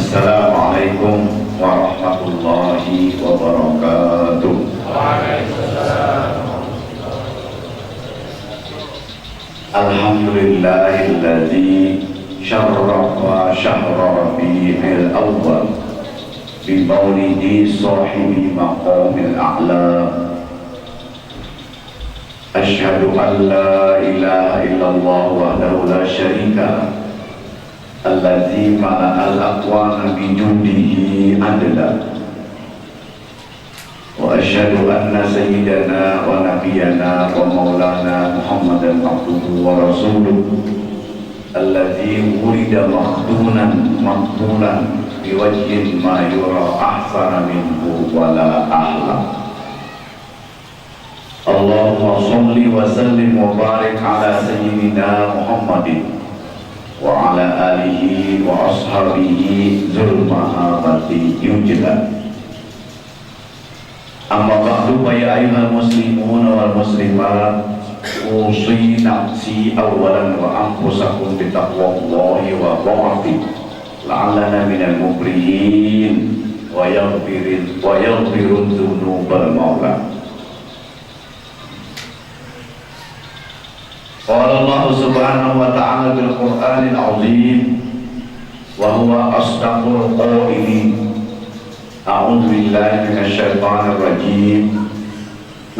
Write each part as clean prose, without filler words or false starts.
Assalamualaikum warahmatullahi wabarakatuh. Alhamdulillahilladzi syarrafa syahra rabi'il awwal bi maulidi sahibi maqamil a'la. Asyhadu an la ilaha illallah wahdahu la syarika alladzi mala'al aqwana bi judihi adla. Wa asyhadu anna sayyidana wa nabiyyana wa maulana Muhammadan abduhu wa rasuluh alladzi wulida makhdunan maqbulan bi wajhin ma yura ahsana minhu wa la ahla. Allahumma sholli wa sallim wa barik ala sayyidina Muhammadin wa ala alihi wa ashabihi dzul mahabati yujlan. Amma ba'du fa ya ayyuhal muslimun wal muslimat, usi nafsi awalan wa anfusakum bi taqwallahi wa ta'ati la'allana minal muflihin wa yaghfirud dzunubal maula. Qala Allah subhanahu wa ta'ala bil Qur'anil azim wa huwa asdaqul qailin. A'udzu billahi minasy syaithanir rajim.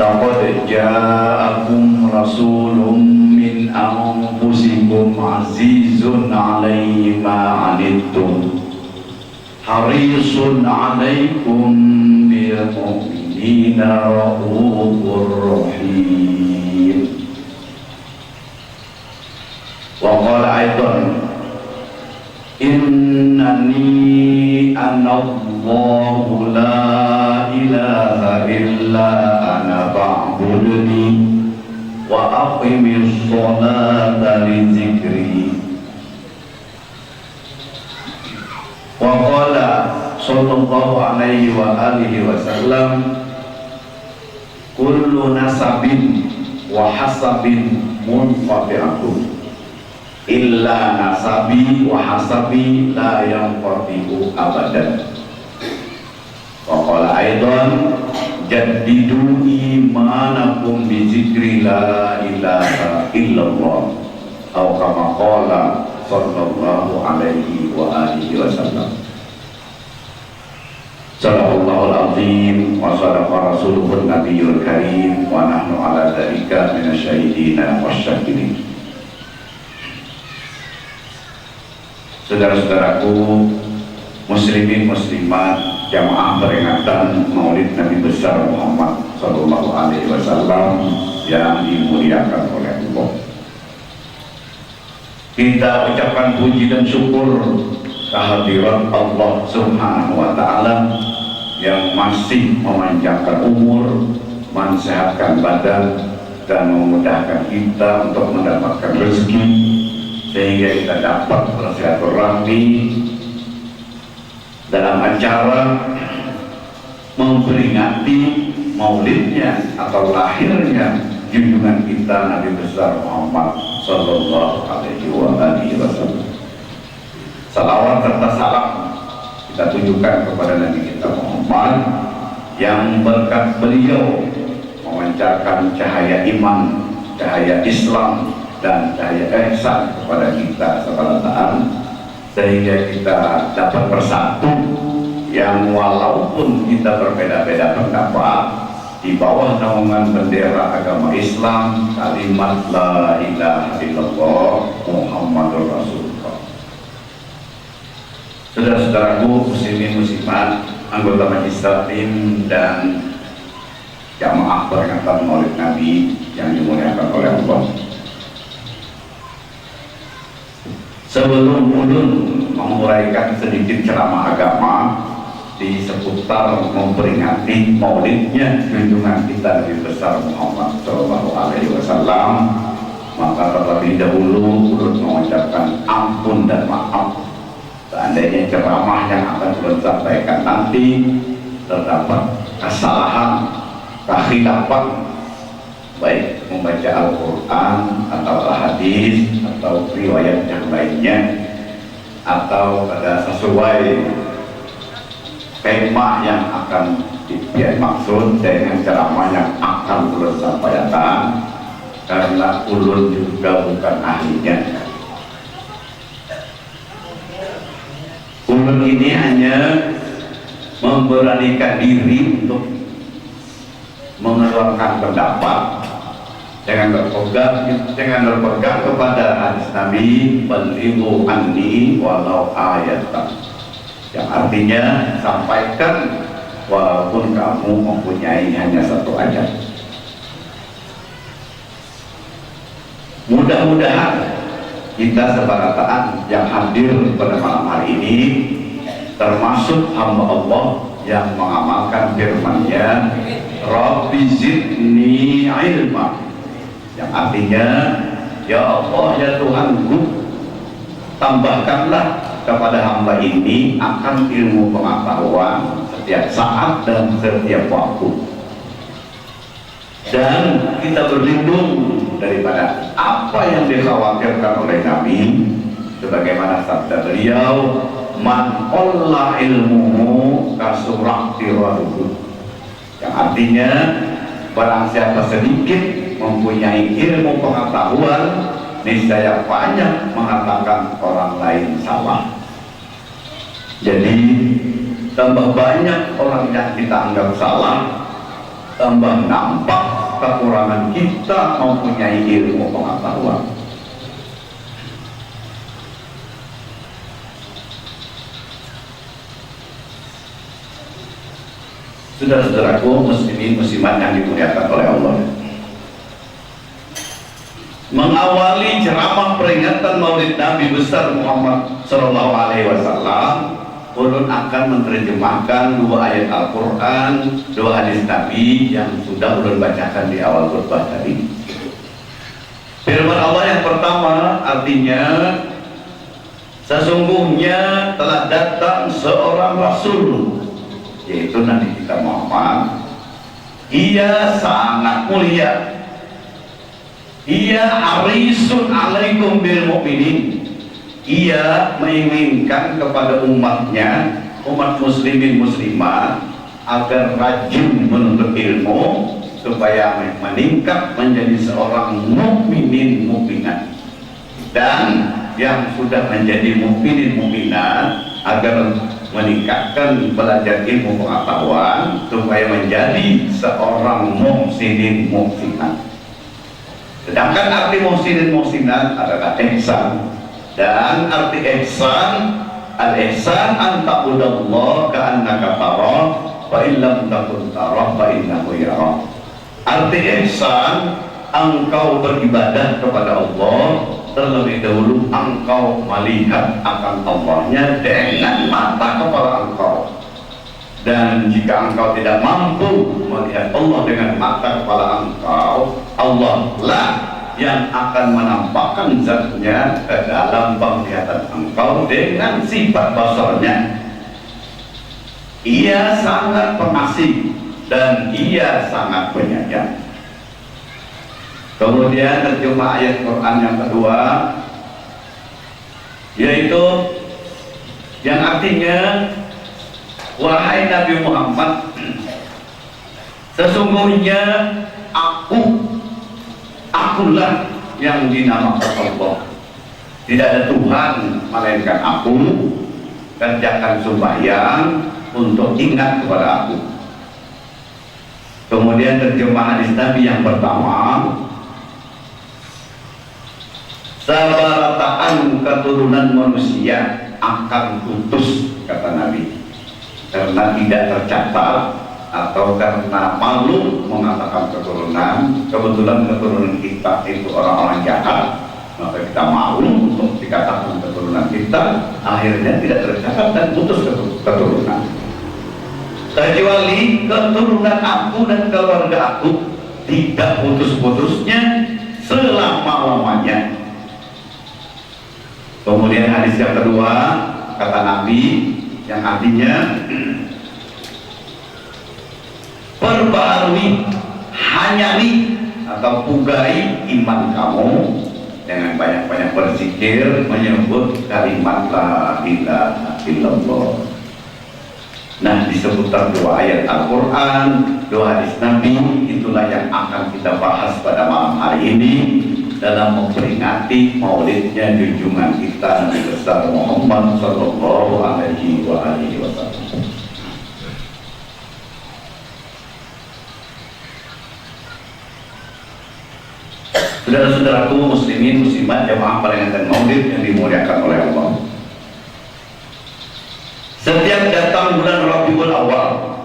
Laqad ja'akum rasulun min anfusikum azizun 'alaihi ma 'anittum harisun 'alaikum bil mu'minina raufur rahim. Wa qala aidan innani anallahu la ilaha illa ana fa'budni wa aqimis sholata li dzikri. Wa qala sallallahu alaihi wa alihi wasallam kullu nasabin wa hasabin munqati'atun illa nasabi wa hasabi la yanqati'u abadan. Wa qala aidan jaddidu imanakum bi dzikri la ilaha illallah atau kama qala sallallahu alaihi wa alihi wasallam. Sadaqallahul azim wa sadaqa rasuluhun nabiyyul karim wa nahnu ala dzalika minasyahidina wasyakirin. Saudara-saudaraku muslimin muslimat, jamaah peringatan Maulid Nabi besar Muhammad sallallahu alaihi wasallam yang dimuliakan oleh Allah. Kita ucapkan puji dan syukur kehadirat Allah Subhanahu wa taala yang masih memanjangkan umur, mensehatkan badan dan memudahkan kita untuk mendapatkan rezeki sehingga kita dapat bersilaturahmi dalam acara memperingati maulidnya atau lahirnya junjungan kita Nabi besar Muhammad sallallahu alaihi wasallam. Salawat serta salam kita tunjukkan kepada Nabi kita Muhammad yang berkat beliau memancarkan cahaya iman, cahaya Islam dan cahaya ihsan kepada kita sekalian, sehingga kita dapat bersatu yang walaupun kita berbeda-beda pendapat di bawah naungan bendera agama Islam, kalimat la ilaha illallah Muhammadur Rasulullah. Saudara-saudaraku muslimin muslimat, anggota majelis taklim dan jamaah peringatan Maulid Nabi yang dimuliakan oleh Allah. Sebelum ulun menguraikan sedikit ceramah agama di seputar memperingati maulidnya junjungan kita Nabi besar Muhammad sallallahu alaihi wasallam, maka terlebih dahulu ulun mengucapkan ampun dan maaf seandainya ceramah yang akan ulun sampaikan nanti terdapat kesalahan, kekhilafan, baik membaca Al-Quran atau hadis atau riwayat yang lainnya, atau pada sesuai tema yang akan dimaksud dengan ceramah yang akan ulun sampaikan, karena ulun juga bukan ahlinya. Ulun ini hanya memberanikan diri untuk mengeluarkan pendapat dengan berpegang kepada hadis Nabi, balighu anni walau ayatan, yang artinya sampaikan walaupun kamu mempunyai hanya satu ayat. Mudah-mudahan kita sebarataan yang hadir pada malam hari ini termasuk hamba Allah yang mengamalkan firman-Nya, Rabbi zidni ilma, yang artinya, ya Allah, ya Tuhanku, tambahkanlah kepada hamba ini akan ilmu pengetahuan setiap saat dan setiap waktu. Dan kita berlindung daripada apa yang dikhawatirkan oleh Nabi, sebagaimana sabda beliau, man qalla ilmuhu kasurak tiraduhu, yang artinya barang siapa sedikit mempunyai ilmu pengetahuan, niscaya banyak mengatakan orang lain salah. Jadi tambah banyak orang yang kita anggap salah, tambah nampak kekurangan kita mempunyai ilmu pengetahuan. Saudara-saudaraku muslimin muslimat yang dimuliakan oleh Allah, mengawali ceramah peringatan Maulid Nabi besar Muhammad Sallallahu Alaihi Wasallam, ulun akan menerjemahkan dua ayat Al-Quran, dua hadis Nabi yang sudah ulun bacakan di awal khutbah tadi. Firman Allah yang pertama artinya, sesungguhnya telah datang seorang Rasul, yaitu Nabi kita Muhammad. Ia sangat mulia, ia harisun alaikum bil mu'minin, ia menginginkan kepada umatnya, umat muslimin muslimat, agar rajin menuntut ilmu supaya meningkat menjadi seorang mukminin mukminat, dan yang sudah menjadi mukminin mukminat agar meningkatkan belajar ilmu pengetahuan supaya menjadi seorang muhsinin muhsinat. Sedangkan arti muhsinin muhsinat adalah ihsan, dan arti ihsan, al-ihsan an ta'budallah ka'annaka tarah fa in lam takun tarah fa innahu yarah. Arti ihsan, engkau beribadah kepada Allah, terlebih dahulu engkau melihat akan Allahnya dengan mata kepala engkau. Dan jika engkau tidak mampu melihat Allah dengan mata kepala engkau, Allah lah yang akan menampakkan zatnya ke dalam penglihatan engkau dengan sifat basarnya. Ia sangat pengasih dan ia sangat penyayang. Kemudian terjemah ayat Quran yang kedua, yaitu yang artinya, wahai Nabi Muhammad, sesungguhnya akulah yang dinamakan Allah. Tidak ada Tuhan melainkan aku. Kerjakan sembahyang untuk ingat kepada aku. Kemudian terjemah hadis Nabi yang pertama, sabarataan keturunan manusia akan putus, kata Nabi, karena tidak tercatat atau karena malu mengatakan keturunan. Kebetulan keturunan kita itu orang-orang jahat, maka kita malu untuk dikatakan keturunan kita, akhirnya tidak tercatat dan putus keturunan. Kecuali keturunan aku dan keluarga aku tidak putus-putusnya selama-lamanya. Kemudian hadis yang kedua, kata Nabi, yang artinya, perbarui, hanyani atau pugai iman kamu dengan banyak-banyak berzikir berzikir menyebut kalimat la ilaha illallah. Nah, di seputar dua ayat Al-Quran, dua hadis Nabi, itulah yang akan kita bahas pada malam hari ini dalam memperingati maulidnya junjungan kita Nabi besar Muhammad Sallallahu Alaihi Wasallam. Saudara-saudaraku muslimin muslimat jamaah peringatan maulid yang dimuliakan oleh Allah. Setiap datang bulan Rabiul Awal,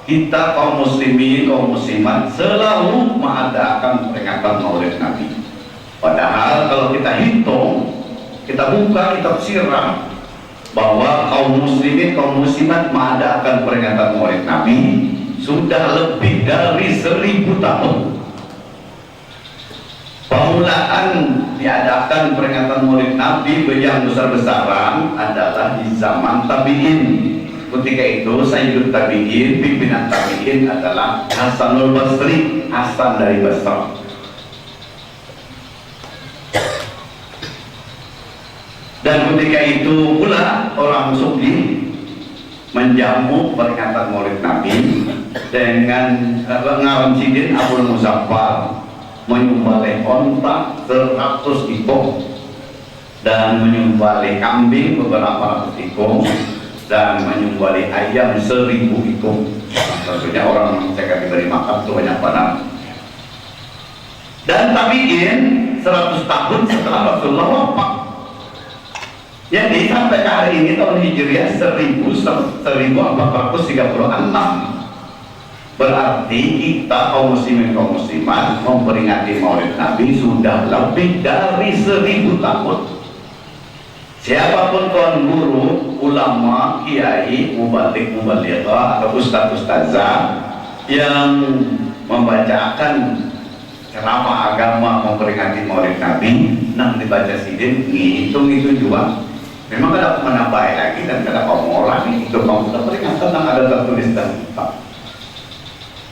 kita kaum muslimin kaum muslimat selalu mengadakan peringatan maulid Nabi. Padahal kalau kita hitung, kita buka kitab sirah bahwa kaum muslimin kaum muslimat mengadakan peringatan maulid Nabi sudah lebih dari 1000 tahun. Permulaan diadakan peringatan maulid Nabi yang besar-besaran adalah di zaman tabi'in. Ketika itu Sayyidul Tabi'in, pimpinan tabi'in adalah Hasanul Basri, Hasan dari Basra. Dan ketika itu pula orang Sufi menjamu peringatan maulid Nabi dengan ngaransidin Abdul Muzaffar, menyembelih onta 100 ekor dan menyembelih kambing beberapa ratus ekor dan menyembelih ayam 1000 ekor. Tentunya orang saya diberi makan itu banyak banget. Dan tabi'in 100 tahun setelah Rasulullah wafat. Jadi sampai ke hari ini tahun Hijriah 1436. Berarti kita kaum muslimin kaum muslimat memperingati maulid Nabi sudah lebih dari 1000 tahun. Siapapun kawan guru, ulama, kiai, mubalik, mubalighah atau ustaz-ustazah yang membacakan ceramah agama memperingati maulid Nabi, nang dibaca sidin, ngitung itu juga. Memang ada menambah lagi dan ada kaum orang itu kaum sudah peringatan yang ada tertulis dan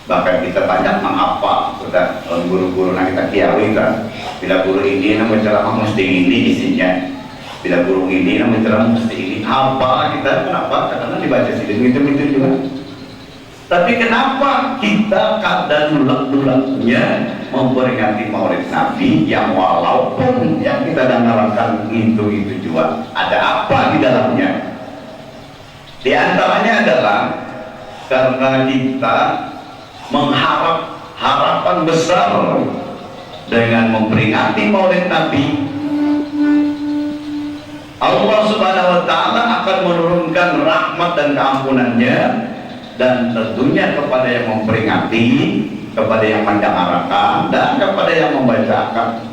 bahkan kita banyak menghafal sudah guru-guru yang kita kiawi kan, bila guru ini yang berceramah mesti ini isinya, bila guru ini yang berceramah mesti ini, apa kita kenapa? Karena dibaca sidin itu juga. Tapi kenapa kita kadang dulak-dulaknya memperingati maulid Nabi yang walaupun yang kita dengarkan itu juga ada apa di dalamnya? Di antaranya adalah karena kita mengharap harapan besar dengan memperingati maulid Nabi. Allah Subhanahu wa Ta'ala akan menurunkan rahmat dan keampunannya, dan tentunya kepada yang memperingati, kepada yang mendengarkan, dan kepada yang membacakan.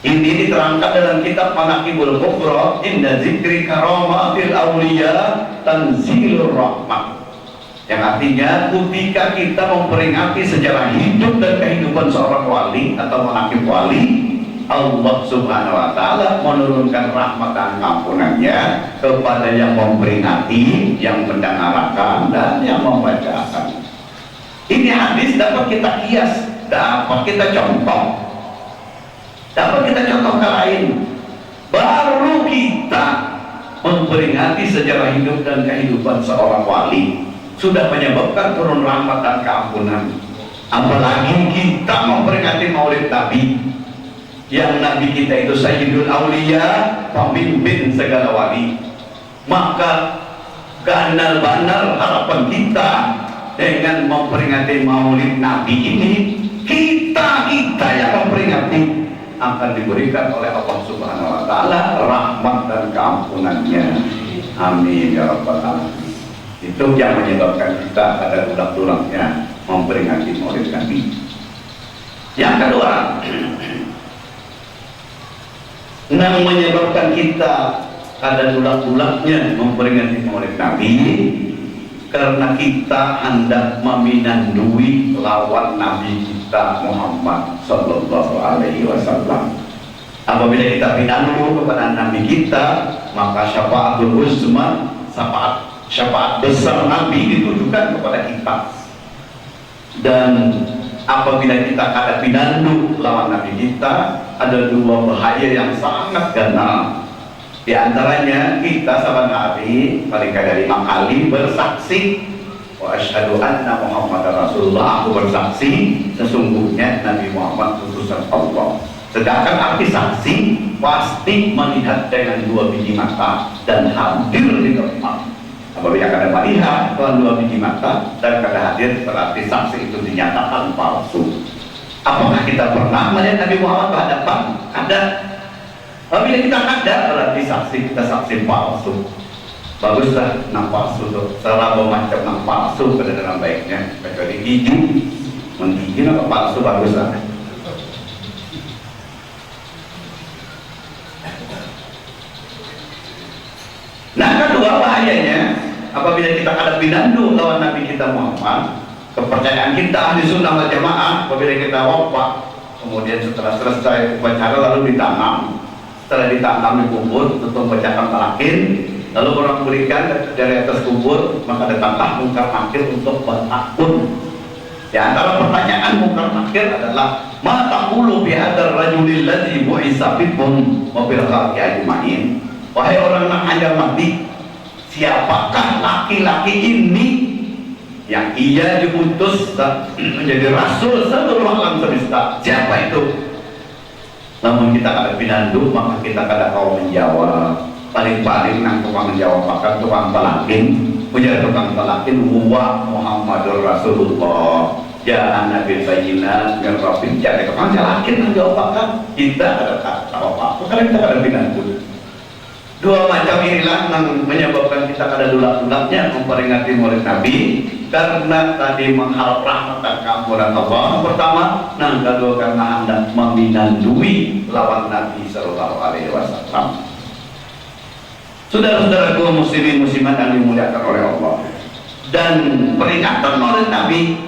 Ini diterangkan dalam kitab Manaqibul Kubra, inda zikri karamatil awliya tanzilur rahmat. Yang artinya ketika kita memperingati sejarah hidup dan kehidupan seorang wali atau manaqib wali, Allah Subhanahu wa Ta'ala menurunkan rahmat dan ampunannya kepada yang memperingati, yang mendengarkan, dan yang membacakan. Ini hadis dapat kita kias, dapat kita contoh, dapat kita contohkan lain. Baru kita memperingati sejarah hidup dan kehidupan seorang wali sudah menyebabkan turun rahmat dan keampunan. Apalagi kita memperingati maulid Nabi, yang Nabi kita itu Sayyidul Aulia, pemimpin segala wali. Maka ganal-banal harapan kita dengan memperingati maulid Nabi ini, kita yang memperingati akan diberikan oleh Allah Subhanahu wa Ta'ala rahmat dan keampunannya. Amin ya rabbal alamin. Itu yang menyebabkan kita ada ulang-ulangnya memperingati maulid Nabi. Yang kedua, yang menyebabkan kita ada ulang-ulangnya memperingati maulid Nabi karena kita hendak meminandui lawan Nabi kita Muhammad Sallallahu Alaihi Wasallam. Apabila kita pinandu kepada Nabi kita, maka syafaatul uzma, syafaat besar Nabi ditujukan kepada kita. Dan apabila kita hadapi nanduk lawan Nabi kita, ada dua bahaya yang sangat ganas. Di antaranya kita sama Nabi paling kali 5 kali bersaksi, wa asyhadu anna Muhammadar Rasulullah, aku bersaksi sesungguhnya Nabi Muhammad utusan Allah. Sedangkan arti saksi pasti melihat dengan 2 biji mata dan hadir di tempat. Apabila kada melihat dengan 2 biji mata dan kada hadir, berarti saksi itu dinyatakan palsu. Apakah kita pernah melihat Nabi Muhammad berhadapan? Ada. Apabila kita ada, berarti saksi kita saksi palsu. Baguslah nang palsu tuh, seraba macam nang palsu pada dalam baiknya, kecuali hijau, menggigil apa palsu baguslah. Nah, kedua bahayanya, apabila kita hadapi nanduk lawan Nabi kita Muhammad, kepercayaan kita ahli sunnah wal jamaah, apabila kita wafat, kemudian setelah selesai upacara lalu ditanam. Setelah ditanam dikubur, tentu bacakan talakin, lalu orang berikan dari atas kubur, maka datanglah mungkar nakir untuk bertakun. Di antara pertanyaan mungkar nakir adalah, ma taqulu bi hadzal rajulil ladzi bu'itsa bikum wa bil khalqi ajmain. Wahai orang yang Anda mati, siapakah laki-laki ini yang ia diutus menjadi rasul seluruh alam semesta? Siapa itu? Namun kita kada pinandu, maka kita kada kau menjawab. Paling-paling nang tukang menjawab akan tukang pelakin, punya tukang pelakin, huwa Muhammadur Rasulullah. Ya Nabi Sayyidina yang Rabbin jadi tukang jalakin menjawab akan kita kada tahu apa. Karena kita kada pinandu. Dua macam inilah yang menyebabkan kita kada dulak-dulaknya memperingati Maulid Nabi, karena tadi mengharap rahmat dan keampunan Allah pertama, yang kedua karena hendak meminandui lawan Nabi Sallallahu Alaihi Wasallam. Saudara-saudaraku muslimin muslimat yang dimuliakan oleh Allah, dan peringatan Maulid Nabi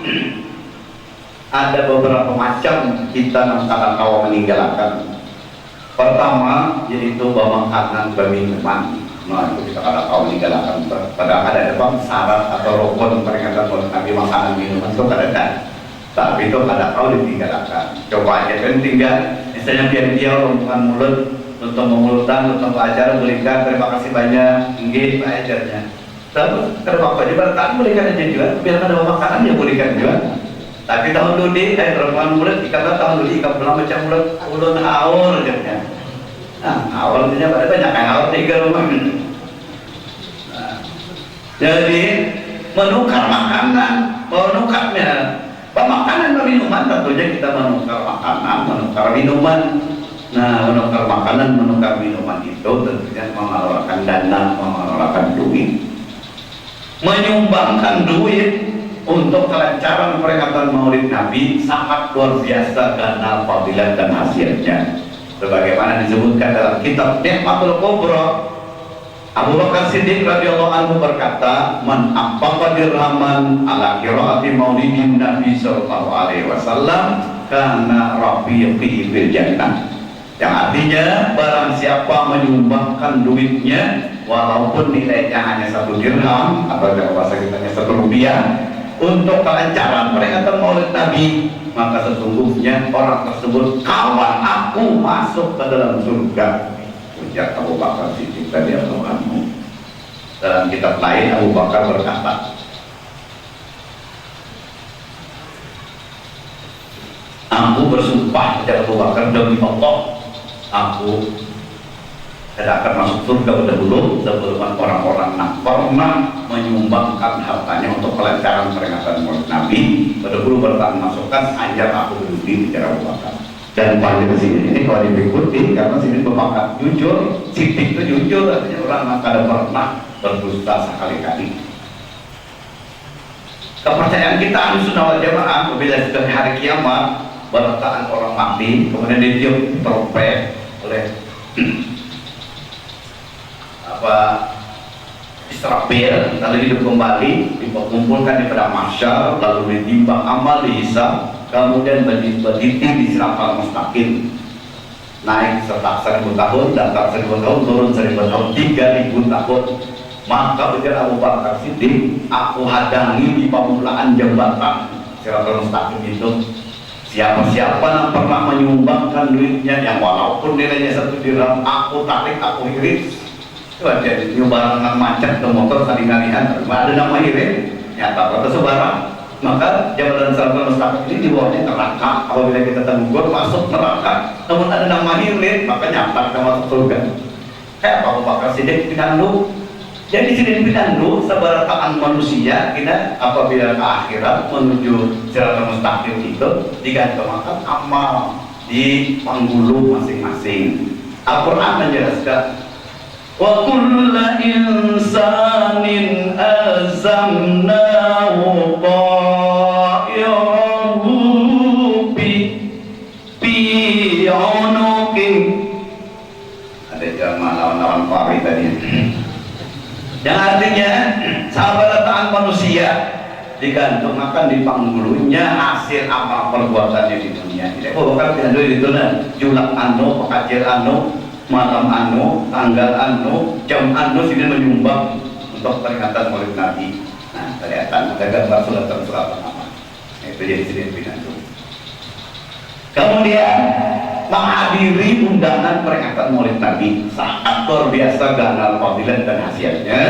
ada beberapa macam kita yang kadang kau meninggalkan. Pertama yaitu makanan berminuman. Nah itu kita kadang kau meninggalkan. Padahal ada syarat atau rukun peringatan Maulid Nabi makanan minuman itu kadang ada. Tapi itu kadang kau ditinggalkan. Coba aja kan tinggal, misalnya biar rombongan mulut untuk mengulutan, untuk acara berikan terima kasih banyak, inggih Pak ajarnya. Terus terima kasih berkat berikan aja juga, biar ada makanan ya berikan juga. Tapi tahun dulu rombongan mulut dikata tahun dulu ikan pulang macam mulut ulun haur ajarnya. Nah, awalnya pada banyak yang haur 3 rumah. Nah, jadi menukar makanan, menukarnya. Makanan dan minuman tentunya kita menukar makanan, menukar minuman. Nah, menukar makanan, menukar minuman itu tentunya mengeluarkan dana, mengeluarkan duit, menyumbangkan duit untuk kelancaran peringatan Maulid Nabi sangat luar biasa karena fadilah dan hasilnya. Sebagaimana disebutkan dalam kitab Nikmatul Kubra, Abu Bakar Siddiq radhiyallahu anhu berkata, "Man anfaqa dirhaman ala qiraati maulidin Nabi sallallahu alaihi wasallam kana rafiqi fil jannah." Yang artinya barang siapa menyumbangkan duitnya walaupun nilainya hanya 1 dirham atau dalam bahasa kita 1 rupiah untuk kelancaran peringatan Maulid Nabi, maka sesungguhnya orang tersebut kawan aku masuk ke dalam surga. Ujar Abu Bakar Siddiq radhiyallahu anhu. Dalam kitab lain Abu Bakar berkata, aku bersumpah kepada Abu Bakar demi Allah, aku tidak akan masuk surga dahulu sebelum orang-orang yang pernah menyumbangkan hartanya untuk kelancaran peringatan Maulid Nabi. Dahulu bertahan masukkan ajar aku dulu di cara Abu Bakar. Dan pada sini ini kalau diikuti karena sini berbakat jujur, Siddiq itu jujur, artinya orang yang tidak pernah berdusta sekali-kali. Kepercayaan kita ahli sunnah wal jamaah apabila sudah hari kiamat berletakkan orang mati kemudian ditiup trompet oleh Israfil, lalu hidup kembali, dikumpulkan di padang mahsyar, lalu ditimbang amal, dihisab, kemudian berdiri di siratal mustaqim, naik setak 1000 tahun, datar 1000 tahun, turun 1000 tahun, 3000 tahun. Maka ujar Abu Bakar Siddiq, aku hadangi di pemulaan jembatan siratal mustaqim itu Siapa-siapa yang pernah menyumbangkan duitnya yang walaupun nilainya 1 dirham, aku tarik, aku iris. Itu aja nyumbangan macet ke motor saling-alihan, ada nama iris, nyata kata sebarang. Maka jabatan Siratal Mustaqim ini di bawahnya neraka. Apabila kita tegur masuk neraka, namun ada nama iris, maka nyata kita masuk surga. Kayak Abu Bakar Siddiq pinandu. Jadi Siddiq pinandu sebarataan manusia kita apabila ke akhirat menuju Siratal Mustaqim itu digantungkan amal di panggulu masing-masing. Al-Quran menjelaskan wa kullu insanin alzamnahu ta'irahu fi unuqi. Ada jamaah lawan-lawan Fahri tadi yang artinya sabarataan manusia digantungkan di panggulunya hasil amal perbuatannya di dunia. Tidak bukan pinandu di dunia julak anu, pakacir anu, malam anu, tanggal anu, jam anu sini menyumbang untuk peringatan Maulid Nabi. Nah, kelihatan ada gambar suratan amal. Itu jadi sini pinandu. Kemudian menghadiri undangan peringatan Maulid Nabi sangat luar biasa ganal fadilat dan khasiatnya,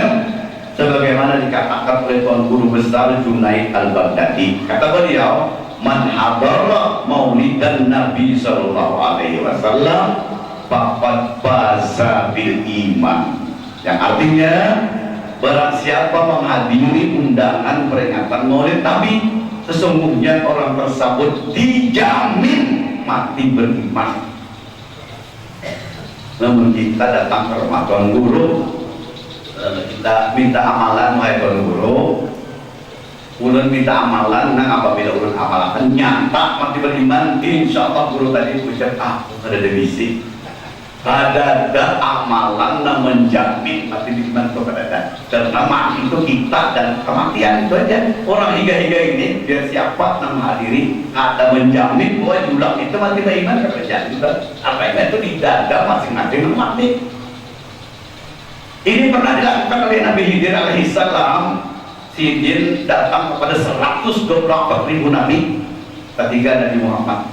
sebagaimana dikatakan oleh Tuan Guru Besar Junaid Al-Baghdadi. Kata beliau, man hadara maulidan Nabi sallallahu alaihi wasallam faqad faza bil iman. Yang artinya barang siapa menghadiri undangan peringatan Maulid Nabi, sesungguhnya orang tersebut dijamin mati beriman. Namun kita datang ke rumah Tuan Guru, kita minta amalan, wahai Tuan Guru, ulun minta amalan, nah apabila ulun amalakan nyata mati beriman, insya Allah Guru tadi ucap, ada devisi, ada amalan yang menjamin mati beriman kepada Allah. Karena mati itu kita dan kematian itu aja. Orang higa-higa ini biar siapa yang menghadiri ada menjamin bahwa julang itu mati beriman kepada Allah. Apa itu di dada masing-masing mati. Ini pernah dilakukan oleh Nabi Khidir alaihissalam. Sidin datang kepada 124.000 nabi ketiga Nabi Muhammad,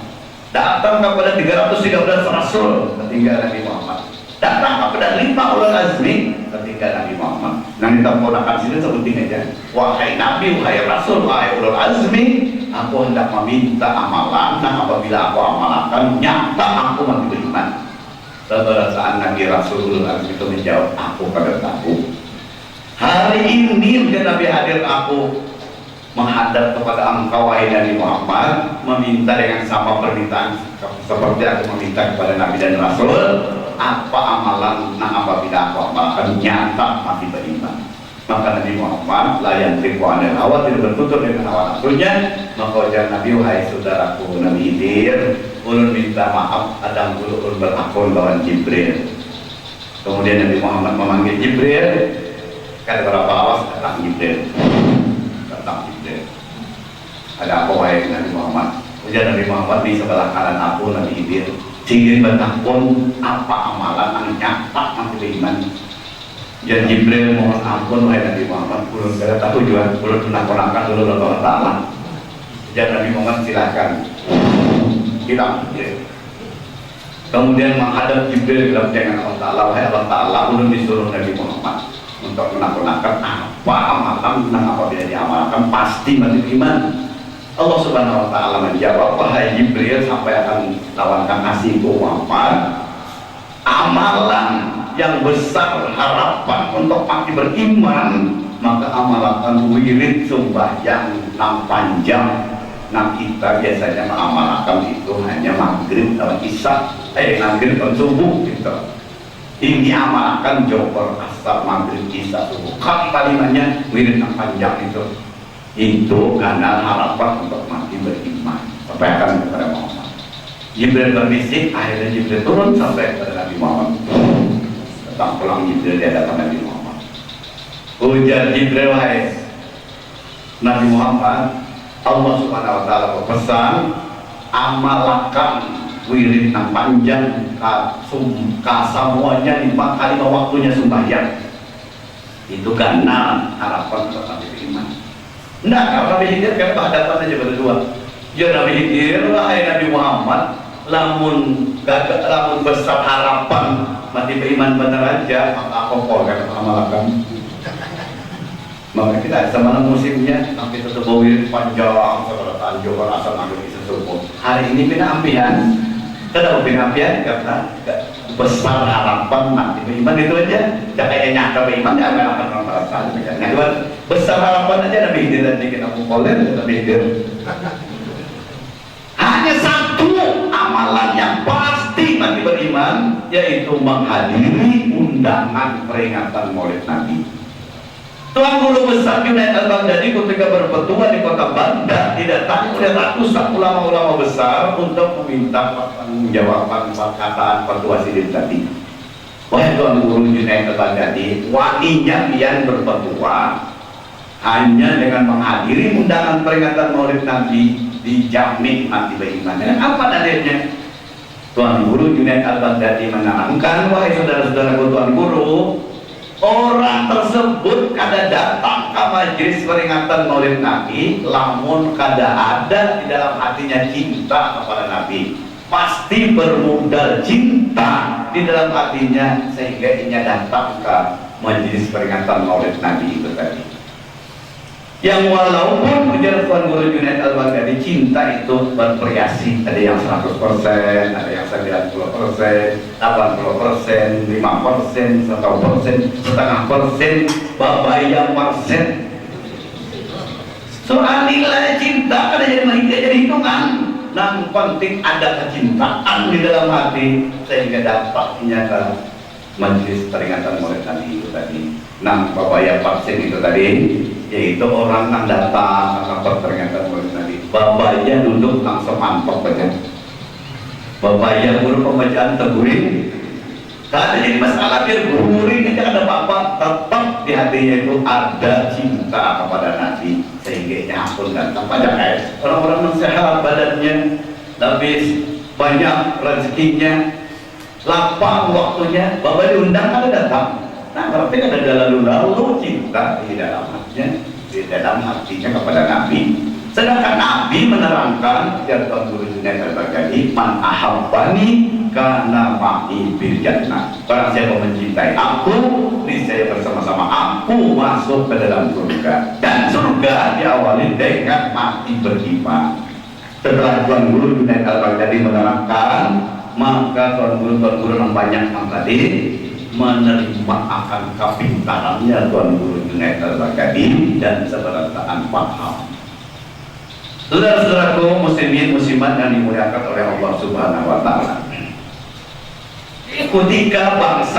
datang kepada 313 rasul ketiga Nabi Muhammad, datang kepada 5 ulul azmi ketiga Nabi Muhammad. Nah kita menggunakan sini sebutin aja, wahai Nabi, wahai Rasul, wahai ulul azmi, aku hendak meminta amalan, nah apabila aku amalkan nyata aku mati beriman. Pada saat Nabi Rasul ulul azmi itu menjawab, aku pada tahu hari ini Nabi hadir, aku menghadap kepada engkau wahai Nabi Muhammad, meminta dengan sama permintaan seperti aku meminta kepada Nabi dan Rasul. Apa amalan nah apabila aku amalkan nyata mati beriman. Maka Nabi Muhammad layan tripuan hawa, tidak bertutur dengan hawa nafsunya. Maka ujar Nabi, wahai saudaraku Nabi Khidir, ulun minta maaf ada ulun bertakun lawan Jibril. Kemudian Nabi Muhammad memanggil Jibril. Kata berapa awas datang Jibril. Ada apa wahai Nabi Muhammad? Ujar Nabi Muhammad, di sebelah kanan aku Nabi Khidir. Jibril bertakun apa amalan yang nyata mati beriman. Ujar Jibril, mohon ampun wahai Nabi Muhammad, ulun kada tahu juga, ulun menakonakan dulu Allah Ta'ala. Ujar Nabi Muhammad, silakan hilang Jibril. Kemudian menghadap Jibril bilang dengan Allah Ta'ala, wahai Allah Ta'ala, ulun disuruh Nabi Muhammad untuk menakonakan apa amalan yang apabila diamalkan pasti mati beriman. Allah Subhanahu wa Ta'ala menjawab, wahai Jibril, sampai akan lawankan nasibku Muhammad, amalan yang besar harapan untuk mati beriman, maka amalkan wirid sembahyang 6 panjang. Nah kita biasanya mengamalkan itu hanya maghrib dan isya, maghrib dan subuh gitu. Ini amalkan johor, asar, maghrib, isya, subuh. Kalimatnya wirid 6 panjang itu karena harapan untuk mati beriman. Sampaikan kepada Muhammad. Jibril berbisik, akhirnya Jibril turun sampai kepada Nabi Muhammad. Datang pulang Jibril di hadapan Nabi Muhammad. Ujar Jibril, wahai Nabi Muhammad, Allah Subhanahu wa Ta'ala berpesan, amalkan wirid yang panjang, semuanya 5 kali waktunya sembahyang. Itu karena harapan untuk mati beriman. Nah, kalau Nabi Khidir kan berhadapan aja berdua. Ya Nabi Khidir, wahai Nabi Muhammad, lamun gagak, lamun besar harapan mati beriman benar aja, maka aku kan amalkan. Maka kita sama musimnya, nanti tetap bawir panjang, setelah tanjung, asal ambil isi subuh. Hari ini bina ampian, kenapa bina ampian? Karena besar harapan mati beriman itu aja. Jangan nyangka beriman, jangan akan merasa. Yang kedua, besar harapan aja Nabi Khidir dan bikin aku koler, Nabi Khidir. Hanya satu amalan yang pasti bagi beriman, yaitu menghadiri undangan peringatan Maulid Nabi. Tuan Guru Besar Junaid Al-Baghdadi ketika berpetua di kota Baghdad didatangi oleh ratusan ulama-ulama besar untuk meminta pertanggungjawaban perkataan petua sidin tadi. Wahai Tuan Guru Junaid Al-Baghdadi, waninya pian berpetua hanya dengan menghadiri undangan peringatan Maulid Nabi dijamin mati beriman. Dengan apa dalilnya? Tuan Guru Junaid Al-Baghdadi menerangkan, wahai saudara-saudaraku Tuan Guru, orang tersebut kada datang ke majelis peringatan Maulid Nabi lamun kada ada di dalam hatinya cinta kepada Nabi. Pasti bermodal cinta di dalam hatinya sehingga ia datang ke majelis peringatan Maulid Nabi itu tadi. Yang walaupun ujar Tuan Guru Junaid Al-Baghdadi, cinta itu bervariasi, ada yang 100%, ada yang 90%, 80%, 5%, 1%, setengah persen, babaya persen. Soal nilai cinta kada jadi hitungan. Yang penting ada kecintaan di dalam hati sehingga dapatnya ke majelis peringatan Maulid Nabi itu tadi. Nah, babaya persen itu tadi, yaitu orang yang datang ke peringatan Maulid Nabi. Babaya duduk langsung mantap aja. Babaya guru pembacaan tegurin. Kalau jadi masalah biar gururin aja ada apa-apa, tetap di hatinya itu ada cinta kepada Nabi sehingga ia pun datang pada orang-orang yang sehat badannya, habis banyak rezekinya, lapang waktunya, bapak diundang kan datang. Nah, berarti ada lalu cinta di dalam hatinya, di dalam hatinya kepada Nabi. Sedangkan Nabi menerangkan dari Tuan Guru Junaid Al-Baghdadi, man ahabbani kana ma'i bil jannah. Barang siapa mencintai aku, niscaya bersama-sama aku masuk ke dalam surga. Dan surga diawali dengan mati beriman. Setelah Tuan Guru Junaid Al-Baghdadi menerangkan, maka Tuan Guru yang banyak yang tadi menerima akan kepintarannya Tuan Guru Junaid Al-Baghdadi dan seberasaan paham. Saudara-saudaraku muslimin muslimat yang dimuliakan oleh Allah Subhanahu wa taala. Ketika bangsa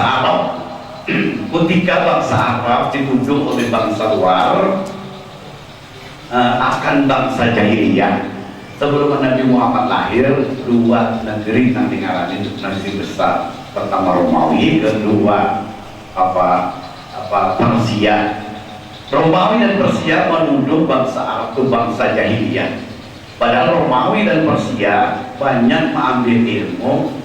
Arab ditunjuk oleh bangsa luar akan bangsa jahiliyah. Sebelum Nabi Muhammad lahir, dua negeri yang tinggalan itu negeri besar. Pertama Romawi, kedua Persia. Romawi dan Persia menuduh bangsa Arab itu bangsa jahiliyah. Padahal Romawi dan Persia banyak mengambil ilmu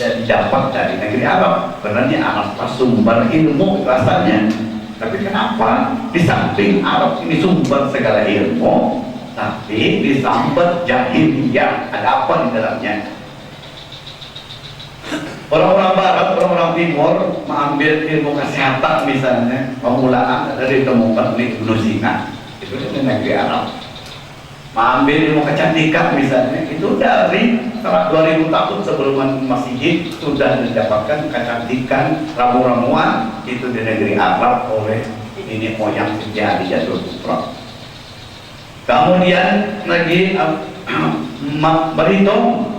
yang didapat dari negeri Arab. Karena ini Arab sumber ilmu rasanya. Tapi kenapa di samping Arab ini sumber segala ilmu, tapi disambat jahiliyah? Ada apa di dalamnya? Orang-orang Barat, orang-orang Timur mengambil ilmu kesehatan misalnya, pemulaan dari ditemukan di Gunung Sina, itu di negeri Arab. Mengambil ilmu kecantikan misalnya, itu dari 2000 tahun sebelum Masehi sudah didapatkan kecantikan ramu-ramuan itu di negeri Arab oleh ini moyang Siti Khadijatul Kubra. Kemudian lagi berhitung.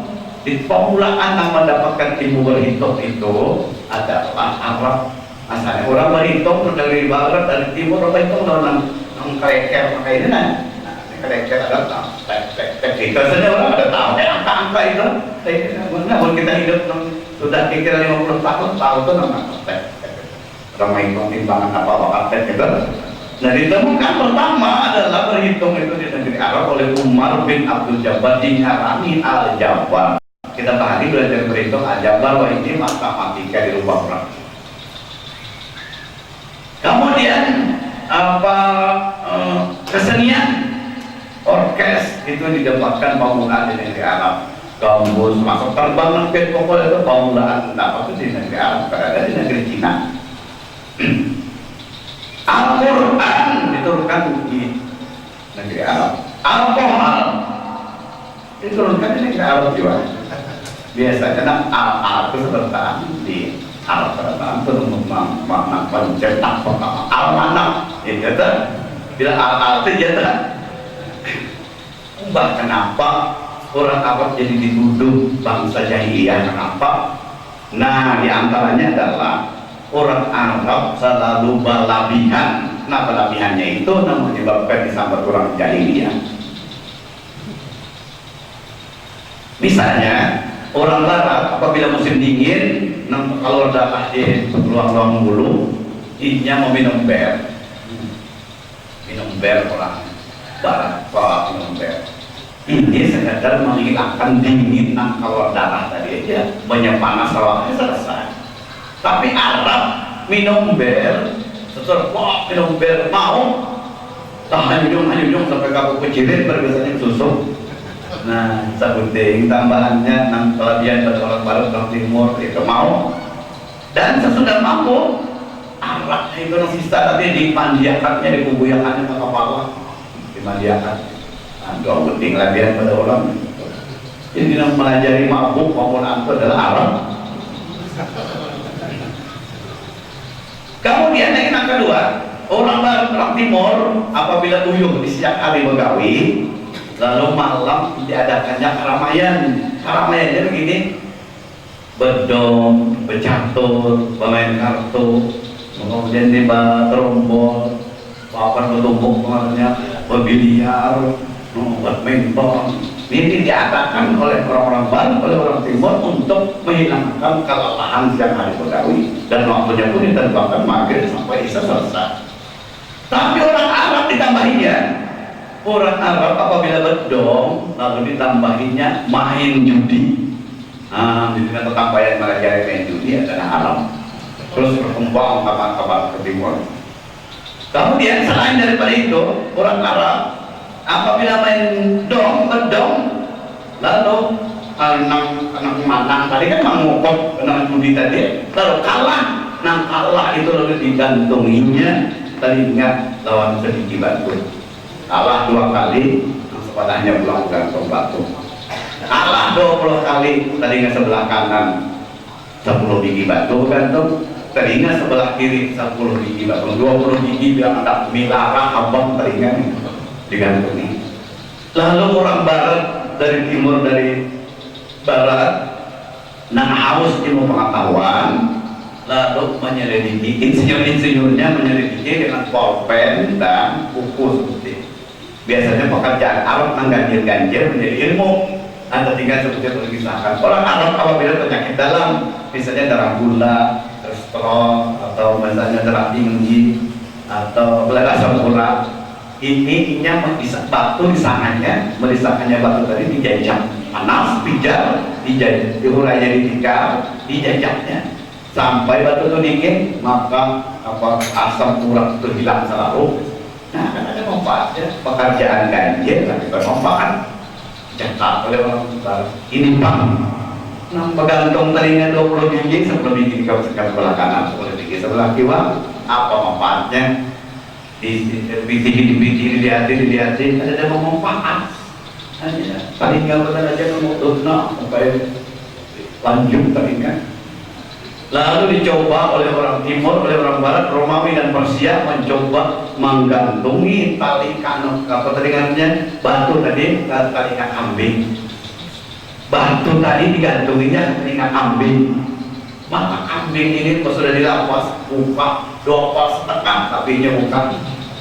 Di pemulaan yang mendapatkan ilmu berhitung itu adalah Arab. Asalnya orang berhitung dari barat, dari timur, orang berhitung dalam kereker pakai ini nah kereker ada kita saja orang ada tahu angka-angka itu. Namun kita hidup sudah kira 50 tahun tuh nama orang menghitung timbangan apa waktu itu. Nah ditemukan pertama adalah berhitung itu di negeri Arab oleh Umar bin Abdul Jabbar di Harami Al-Jabbar. Kita tadi belajar berhitung Al-Jabbar, wah ini matematika di rumah orang. Kemudian kesenian orkes itu didapatkan penggunaan di negeri Arab. Gambus masuk terbang nempel pokoknya itu penggunaan dapat itu di negeri Arab, ada di negeri Cina. Al-Quran diturunkan di negeri Arab. Alkohol diturunkan di negeri Arab juga. Biasanya Al itu terletak di Arab Selatan untuk makna pencetak pertama Al-Manak itu bila Al itu jatuh. Kenapa orang Arab jadi dituduh bangsa jahiliyah? Kenapa? Nah, diantaranya adalah orang Arab selalu berlebihan. Nah, berlebihannya itu menyebabkan disambar orang jahiliyah. Misalnya orang Barat apabila musim dingin, kalau darah di ruang-ruang bulu, inya mau minum bir. Minum bir orang Barat, minum bir. Ini sekadar menghilangkan dingin kalau darah tadi aja, banyak panas awalnya selesai. Tapi Arab minum bir, setelah minum bir mau, tahan hidung sampai kaku kecilin, biasanya susu. Nah, sabuting tambahannya kelebihan dari orang Barat, orang Timur itu mau. Dan sesudah mampu, Arab itu yang sisa tadi dimandiakannya, dikubuyakannya ke kepala, dimandiakan. Dua penting latihan pada orang. Jadi kita melajari mabuk maupun itu adalah Arab. Kemudian yang kedua, orang Barat, orang Timur apabila uyuh di siang hari begawi, lalu malam diadakannya keramaian. Keramaiannya begini: bedong, bercatur, bermain kartu, kemudian tiba terombol, papan bertumpuk kemarinnya, berbiliar, badminton. Ini diadakan oleh orang-orang Barat, oleh orang Timur untuk menghilangkan kelelahan siang hari begawi, dan waktunya pun ditentukan maghrib sampai isya selesai. Tapi orang Arab ditambahinnya, orang Arab apabila bedong lalu ditambahinnya main judi. Nah, di sini tambahan melajari main judi adalah Arab. Terus berkembang kabar-kabar ke timur. Kemudian selain daripada itu, orang Arab apabila main bedong, lalu anak manang tadi kan mengukop anak judi tadi, lalu kalah itu lalu digantunginya. Tadi ingat lawan sedikit batu, kalah 2 kali, sepatahnya pulang gantung batu. Kalah 20 kali, tadi ingat sebelah kanan 10 biji batu gantung, tadi ingat sebelah kiri 10 biji batu, 20 biji bilang ada milara abang teringat digantungi. Lalu orang Barat dari Timur, dari Barat, nang haus ilmu pengetahuan, lalu menyelidiki, insinyur-insinyurnya menyelidiki dengan pulpen dan buku seperti. Biasanya pekerjaan Arab mengganjil-ganjil menjadi ilmu. Anda tinggal seperti yang dikisahkan. Orang Arab apabila penyakit dalam, misalnya darah gula, kolesterol, atau misalnya darah tinggi, atau asam urat, ininya batu disanganya, merisakannya batu tadi dijajak panas, pijar, diurai jadi tikar, dijajaknya sampai batu itu dingin, maka asam urat itu hilang selalu. Nah, kan ada manfaatnya. Pekerjaan ganjil tapi bermanfaat. Cetak oleh orang Barat. Ini bang, bergantung tadinya 20 biji, 10 biji kau sebelah kanan, 10 biji sebelah kiri. Apa manfaatnya? Dilihatin, ada manfaat. Paling nggak benar aja ngomong sampai lanjut tadinya. Lalu dicoba oleh orang Timur, oleh orang Barat, Romawi dan Persia mencoba menggantungi tali kanuk, batu tadi, tali kambing. Batu tadi digantunginya tali kambing. Maka kambing ini sudah dilapas, buka 2,5 tapi ini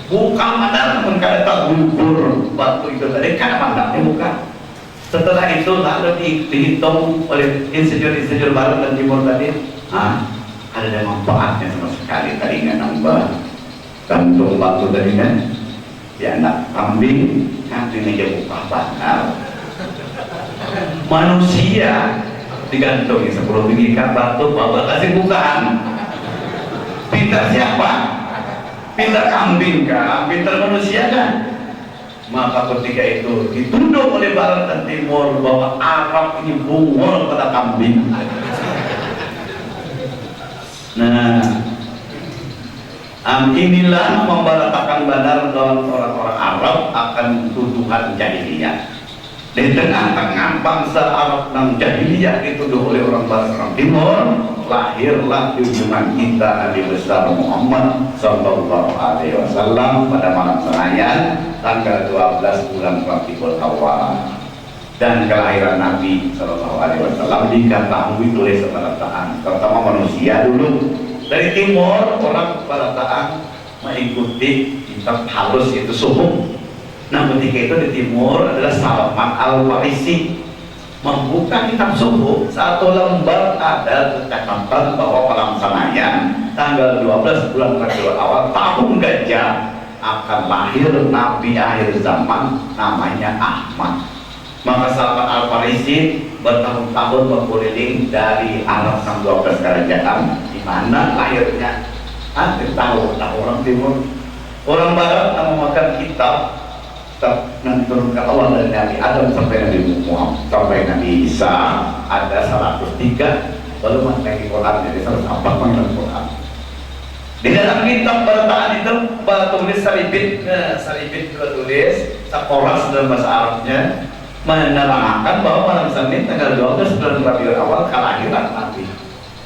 buka mana pun kada tergugur batu itu tadi karena mandaknya buka. Setelah itu lalu dihitung oleh insinyur Barat dan Timur tadi. Ada manfaatnya sama sekali. Tadi nggak nambah gantung batu tadi kan, ya anak kambing aja buka bakar. Manusia digantungi 10 biji batu, bapak kasih bukaan. Pintar siapa? Pintar kambing kah? Pintar manusia kan? Maka ketika itu dituduh oleh barat dan timur bahwa Arab ini bungol pada kambing. Nah, inilah memberatakan benar dalam orang-orang Arab akan tuduhan jahiliyah. Di tengah-tengah bangsa Arab yang jahiliyah dituduh oleh orang barat orang timur, lahirlah junjungan kita Nabi besar Muhammad Sallallahu Alaihi Wasallam pada malam Senayan tanggal 12 bulan Rabiul Awal. Dan kelahiran Nabi Sallallahu Alaihi Wasallam diketahui oleh sebarataan, terutama manusia dulu dari timur. Orang sebarataan mengikuti kitab halus itu suhuf. Nah, ketika itu di timur adalah Salman Al-Farisi membuka kitab suhuf. Satu lembar ada tercatat bahwa malam Senayan tanggal 12 bulan Rabiul Awal tahun gajah akan lahir Nabi akhir zaman namanya Ahmad. Maka Salman Al-Farisi bertahun-tahun berkeliling dari Arab sampai 12 kerajaan. Di mana lahirnya? Tahu orang timur. Orang barat memakan kitab yang diturunkan Allah dari Nabi Adam sampai Nabi Muhammad sampai Nabi Isa ada 103, lalu masih Quran jadi 104 panggilan Quran. Di dalam kitab berataan itu tulis salibit juga tulis sakoras dalam bahasa Arabnya menerangkan bahwa malam Senin tanggal 12 bulan Rabiul Awal kelahiran Nabi.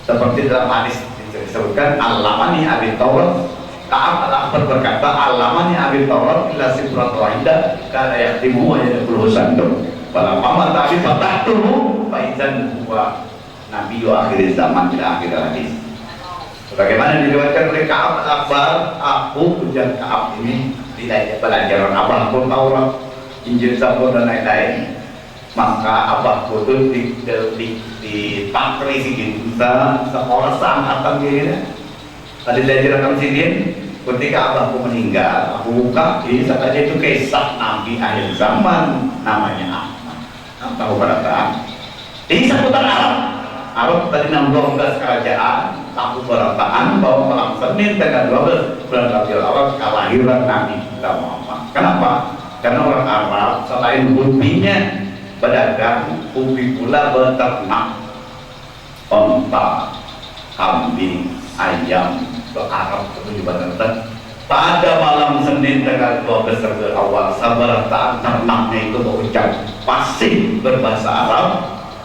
Seperti dalam hadis disebutkan Al-Lamani Abi Tawar Ka'ab al-Akhbar berkata Al-Lamani Abi Tawar illa sibrat wahidah kana yaktimu wa yadkhulu sandur wala pama ta'bi fatahtuhu faizan huwa Nabi akhir zaman ila akhir hadis. Bagaimana diriwayatkan oleh Ka'ab al-Akhbar, aku ujian Ka'ab ini tidak pelajaran abahku Taurat, Injil, Zabur dan lain-lain. Maka abahku itu dipakri sedikit sekolah seangkatan gini. Tadi diajarkan sini ketika abahku meninggal, aku buka saat itu kisah Nabi akhir zaman namanya Ahmad. Tahu berataan ini seputar Arab tadi 12 kerajaan. Aku berataan bahwa malam Senin tanggal 12 bulan Rabiul Awal kelahiran Nabi kita Muhammad. Kenapa? Karena orang Arab selain hobinya berdagang, hobi pula beternak onta, kambing, ayam. Ke Arab itu juga ternyata pada malam Senin tanggal 12 Rabiul Awal sabarataan ternaknya itu berucap fasih berbahasa Arab.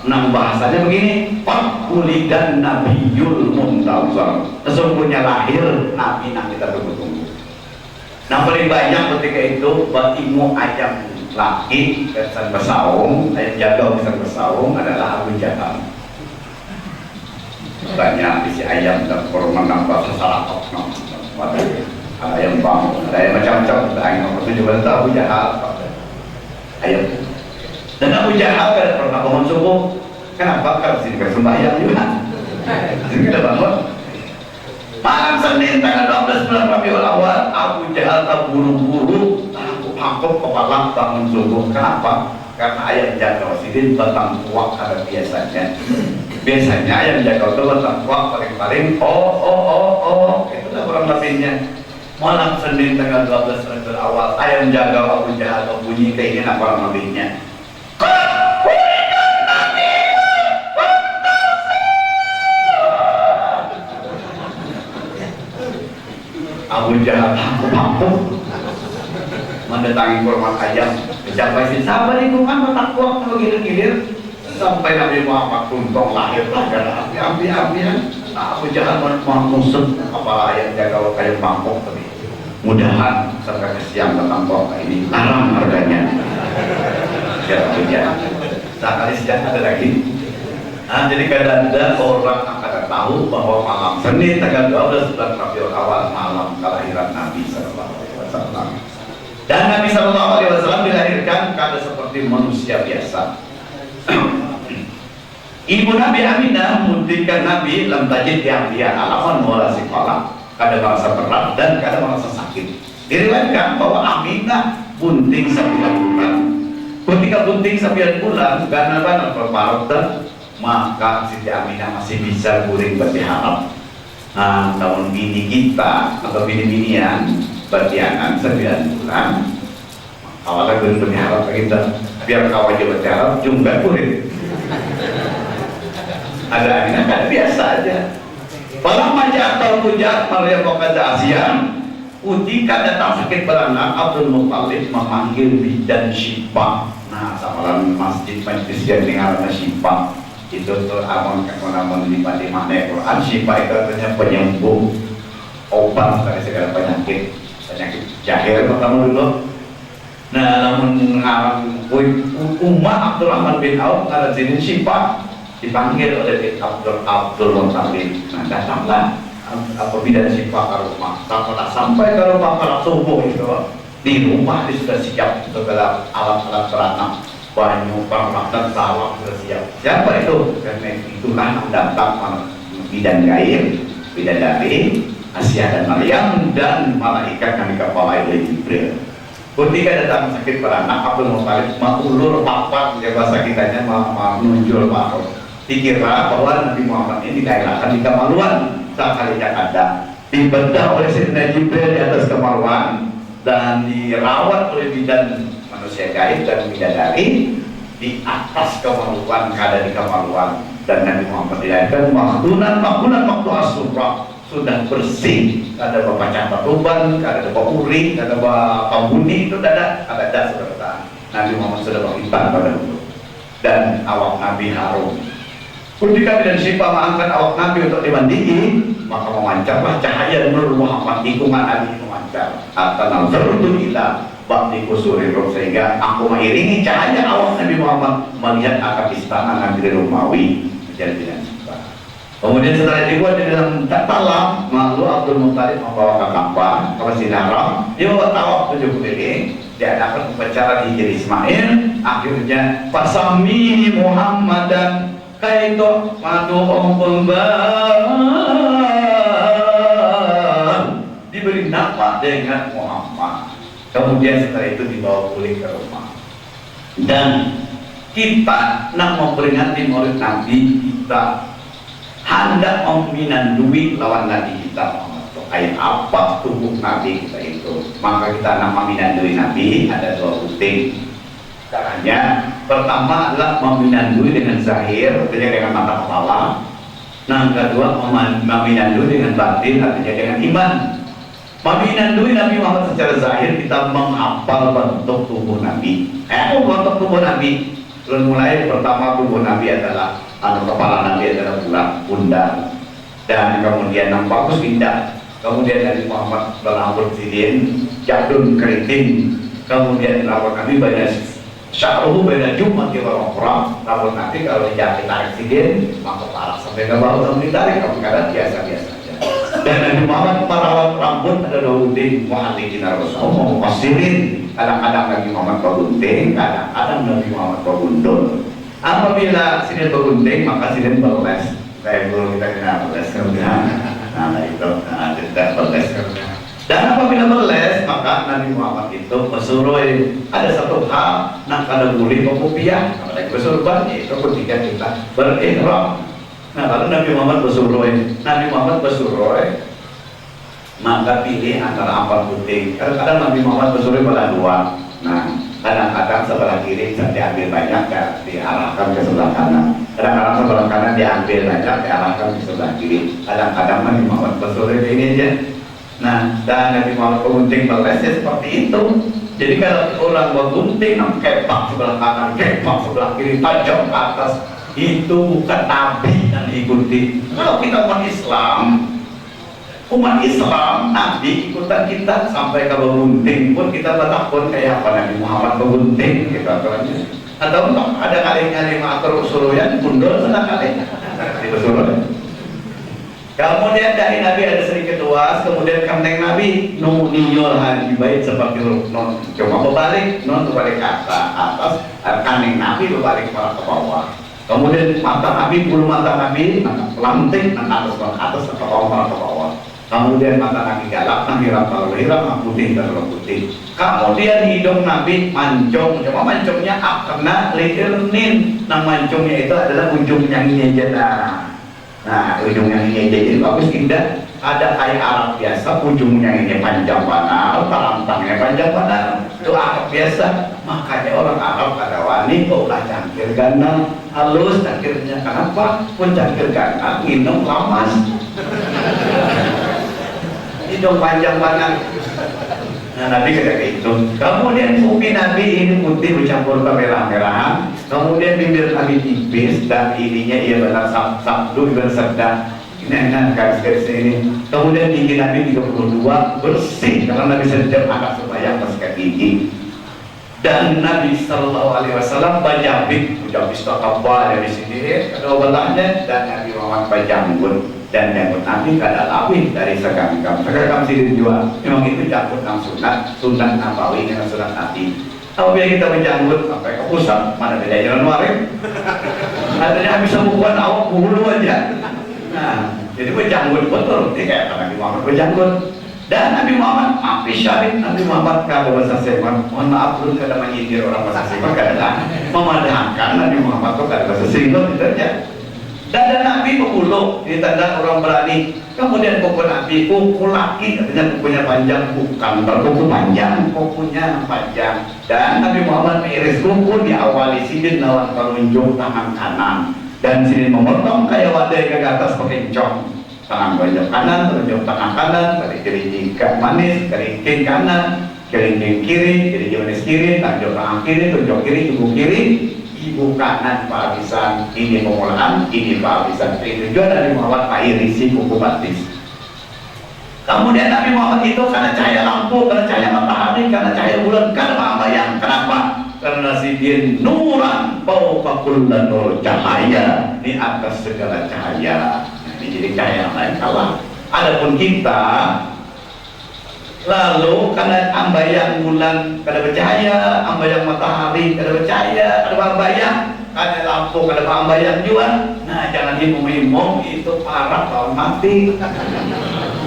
Nah, bahasanya begini, Fakuli dan Nabiul Muntazar, sesungguhnya lahir Nabi yang kita tunggu-tunggu. Nah, paling banyak ketika itu batimu ayam laki kesan bersaung, ayam jagal kesan bersaung adalah Abu Jahal. Banyak isi ayam dan korban nampak sesalatok, ada ayam bangun, ada ayam macam-macam, ada ayam nomor 7 Abu Jahal, ayam. Dan Abu Jahal kan pernah bangun subuh. Kenapa? Karena sini bersembahyang juga. Sini kita bangun. Malam Senin tanggal 12 bulan Rabiul Awal, Abu Jahal terburu-buru, takut kepala bangun subuh. Kenapa? Karena ayam jagal sidin batang kuak ada biasanya. Biasanya ayam jagal itu batang kuak paling-paling itulah kurang lebihnya. Malam Senin tanggal 12 Rabiul Awal, ayam jagal Abu Jahal berbunyi kayak gini kurang lebihnya. Abu Jahal mampu mendatangi kurma ayam, mencapai si sahabat itu kan takwa kalau gilir-gilir sampai Nabi Muhammad kuntung lahir karena api-apian. Abu Jahal mengusut kepala ayam jagal kayak mangkok tadi. Mudahan sampai siang datang kok ini haram harganya. Ya Abu Jahal. Sekali siang ada lagi. Nah, jadi kadang ada orang akan tahu bahwa malam Senin tanggal 12 bulan Rabiul Awal malam kelahiran Nabi Sallallahu Alaihi Wasallam. Dan Nabi Sallallahu Alaihi Wasallam dilahirkan kada seperti manusia biasa. Ibu Nabi Aminah membuktikan Nabi lam tajid dia alaman wala sikola, kada merasa berat dan kada merasa sakit. Diriwayatkan bahwa Aminah bunting 9 bulan. Ketika bunting 9 bulan, gana-gana berparut maka Siti Aminah masih bisa guring berharap. Nah, tahun bini kita atau bini-binian bertiangan 9 bulan, awalnya gue berharap kita biar kau aja berharap jumlah kulit ada angin kan biasa aja. Falamma ja'al hujat Maryam waqada Asia ketika datang sakit beranak Abdul Muttalib memanggil bidan Syifa. Nah samaran masjid yang dengarnya Syifa itu tuh amun di mana Quran. Syifa itu artinya penyembuh, obat dari segala penyakit jahil pertama dulu. Nah namun ngarang Umar Abdurrahman bin Auf ngarang Syifa dipanggil oleh Abdul Muttalib. Nah datanglah apabila Syifa ke rumah, sampai ke rumah pada subuh itu di rumah dia sudah siap segala alat-alat beranak, banyu, peralatan, salam sudah siap. Siapa itu? Karena itulah yang datang bidan gaib, bidadari, Asia dan Maryam dan malaikat yang dikepalai oleh Jibril. Ketika datang sakit beranak, Abdul Muttalib mengulur papak, ya bahasa kitanya menunjul papak. Dikira bahwa Nabi Muhammad ini dilahirkan di kemaluan saat kali ada dibedah oleh Sayyidina Jibril di atas kemaluan dan dirawat oleh bidan manusia gaib dan bidadari di atas kemaluan, keadaan di kemaluan. Dan Nabi Muhammad dilahirkan makdunan waktu asurah sudah bersih, ada baca tatuban, ada bakuri, ada pambuni, itu ada saudara. Nabi Muhammad sudah berhitam pada itu dan awak Nabi harum. Ketika bidan Syifa mengangkat awak Nabi untuk dimandiin, maka memancarlah cahaya Nur Muhammad, lingkungan Nabi memancar. Atau nazartu ila ba'di kusuri Rum, sehingga aku mengiringi cahaya awak Nabi Muhammad melihat atap istana Nabi Romawi menjadi bidan Syifa. Kemudian setelah dibuat di dalam talam, lalu Abdul Muttalib membawa ke Ka'bah, ke Masjidil Haram, dia bawa tawaf 7 keliling, diadakan upacara di Hijri Ismail. Akhirnya fasami Muhammadan kaito madu'um diberi nama dengan Muhammad. Kemudian setelah itu dibawa pulang ke rumah. Dan kita nak memperingati Maulid Nabi, kita hendak meminandui lawan Nabi kita Muhammad. Kayak apa tubuh Nabi kita itu? Maka kita nak meminandui Nabi ada 2 penting. Caranya pertama adalah meminandui dengan zahir, artinya dengan mata kepala. Nah, kedua meminandui dengan batin, artinya dengan iman. Meminandui Nabi Muhammad secara zahir, kita menghafal bentuk tubuh Nabi. Bentuk tubuh Nabi. Lalu mulai pertama tubuh Nabi adalah kepala Nabi adalah bulat, bundar, dan kemudian yang bagus indah. Kemudian Nabi Muhammad berambut sidin, jadun keriting. Kemudian rambut Nabi banyak sya'ruhu baina jumati wal ukhra. Rambut Nabi kalau ditarik sidin maka parah sampai ke bawah, kalau ditarik kadang biasa-biasa saja. Dan Nabi Muhammad merawat rambut ada 2 gunting, muhallikin Rasulullah muqassirin. Kadang-kadang Nabi Muhammad bergunting, kadang-kadang Nabi Muhammad bergundul. Apabila sidin bergunting maka sidin berles. Kayak guru kita kena berles kemudian. Nah itu tidak berles kemudian. Dan apabila berles, maka Nabi Muhammad itu bersuruh ada satu hal nak kada boleh kopiah, kalau bersurban itu ketika kita berihram. Nah kalau Nabi Muhammad bersuruh, maka pilih antara 4 putih. Kadang-kadang Nabi Muhammad bersuruh belah 2. Nah kadang-kadang sebelah kiri diambil banyak, diarahkan ke sebelah kanan. Kadang-kadang sebelah kanan diambil banyak, diarahkan ke sebelah kiri. Kadang-kadang Nabi Muhammad bersuruh ini aja. Nah, dan Nabi Muhammad bergunting berles ya seperti itu. Jadi kalau orang bergunting, kepak sebelah kanan, kepak sebelah kiri, tajam ke atas, itu bukan Nabi yang diikuti. Kalau kita umat Islam, Nabi ikutan kita sampai ke bergunting pun kita bertakun kayak apa Nabi Muhammad bergunting gitu aturannya. Atau ada kalinya 5 atur usuruyan, bundul sedang kali disuruh. Kemudian dari Nabi ada sedikit luas, kemudian kanteng Nabi nuniyol haji bait seperti non cuma berbalik, non berbalik ke atas, kanteng Nabi berbalik ke bawah. Kemudian mata Nabi, bulu mata Nabi lantik ke atas ke bawah. Kemudian mata Nabi galak, Nabi hiram, putih dan putih. Kemudian hidung Nabi mancung, cuma mancungnya kena lirnin. Nah mancungnya itu adalah ujung yang ini aja. Nah, ujungnya ini jadi bagus, indah. Ada kayak Arab biasa, ujungnya ini panjang banget, tarantangnya panjang banget. Itu Arab biasa. Makanya orang Arab ada wani kok ulah cangkir gandang halus cangkirnya. Kenapa? Pun cangkir gandang minum lamas. Hidung panjang banget. Nah, Nabi kayak gitu. Kemudian kupi Nabi ini putih bercampur kemerah-merahan. Kemudian bibir Nabi tipis dan ininya ia benar sabdu bersedang. Ini enak garis-garis ini. Kemudian gigi Nabi 32 bersih karena Nabi sedang agak supaya pas ke gigi. Dan Nabi Sallallahu Alaihi Wasallam bajabik, bajabik takabah dari sini kedua belahnya, dan Nabi Muhammad bajanggut. Dan janggut Nabi kada lawih dari segangkam sini juga. Memang itu janggut yang sunat nabawi dengan sunat Nabi. Apabila kita menjanggut sampai ke pusat, mana beda jalan waring? Adanya bisa bukan awak bulu aja. Nah, jadi menjanggut betul, kayak Nabi Muhammad menjanggut. Dan Nabi Muhammad maafin syarif. Nabi Muhammad kada bahasa Singkat, mohon maaf belum kada menyindir orang bahasa Singkat, kada lah memadamkan Nabi Muhammad itu kada bahasa Singkat itu aja. Dan Nabi pemulung, ini tanda orang berani. Kemudian kuku Nabi, kuku laki, katanya kukunya panjang, bukan berkuku panjang, kukunya panjang. Dan Nabi Muhammad mengiris kuku diawali sini lawan penunjuk tangan kanan, dan sini memotong kayak wadah ke atas pakai cong. Tangan tunjuk kanan, tunjuk tangan kanan, dari kiri ke manis, kelingking kanan, kelingking kiri, kiri manis kiri, tunjuk tangan kiri, tunjuk kiri, ibu kanan kehabisan, ini pemulaan, ini kehabisan. Itu juga Nabi Muhammad mengiris kuku batis. Kemudian Nabi Muhammad itu karena cahaya lampu, karena cahaya matahari, karena cahaya bulan, karena bayang. Kenapa? Karena sidin nuran fauqa kulli nur, cahaya di atas segala cahaya. Jadi cahaya yang lain kalah. Adapun kita lalu karena ambayang bulan kada bercahaya, ambayang matahari kada bercahaya, kada ambayang, kada lampu kada ambayang juga. Nah, jangan imum-imum, itu parah kalau mati.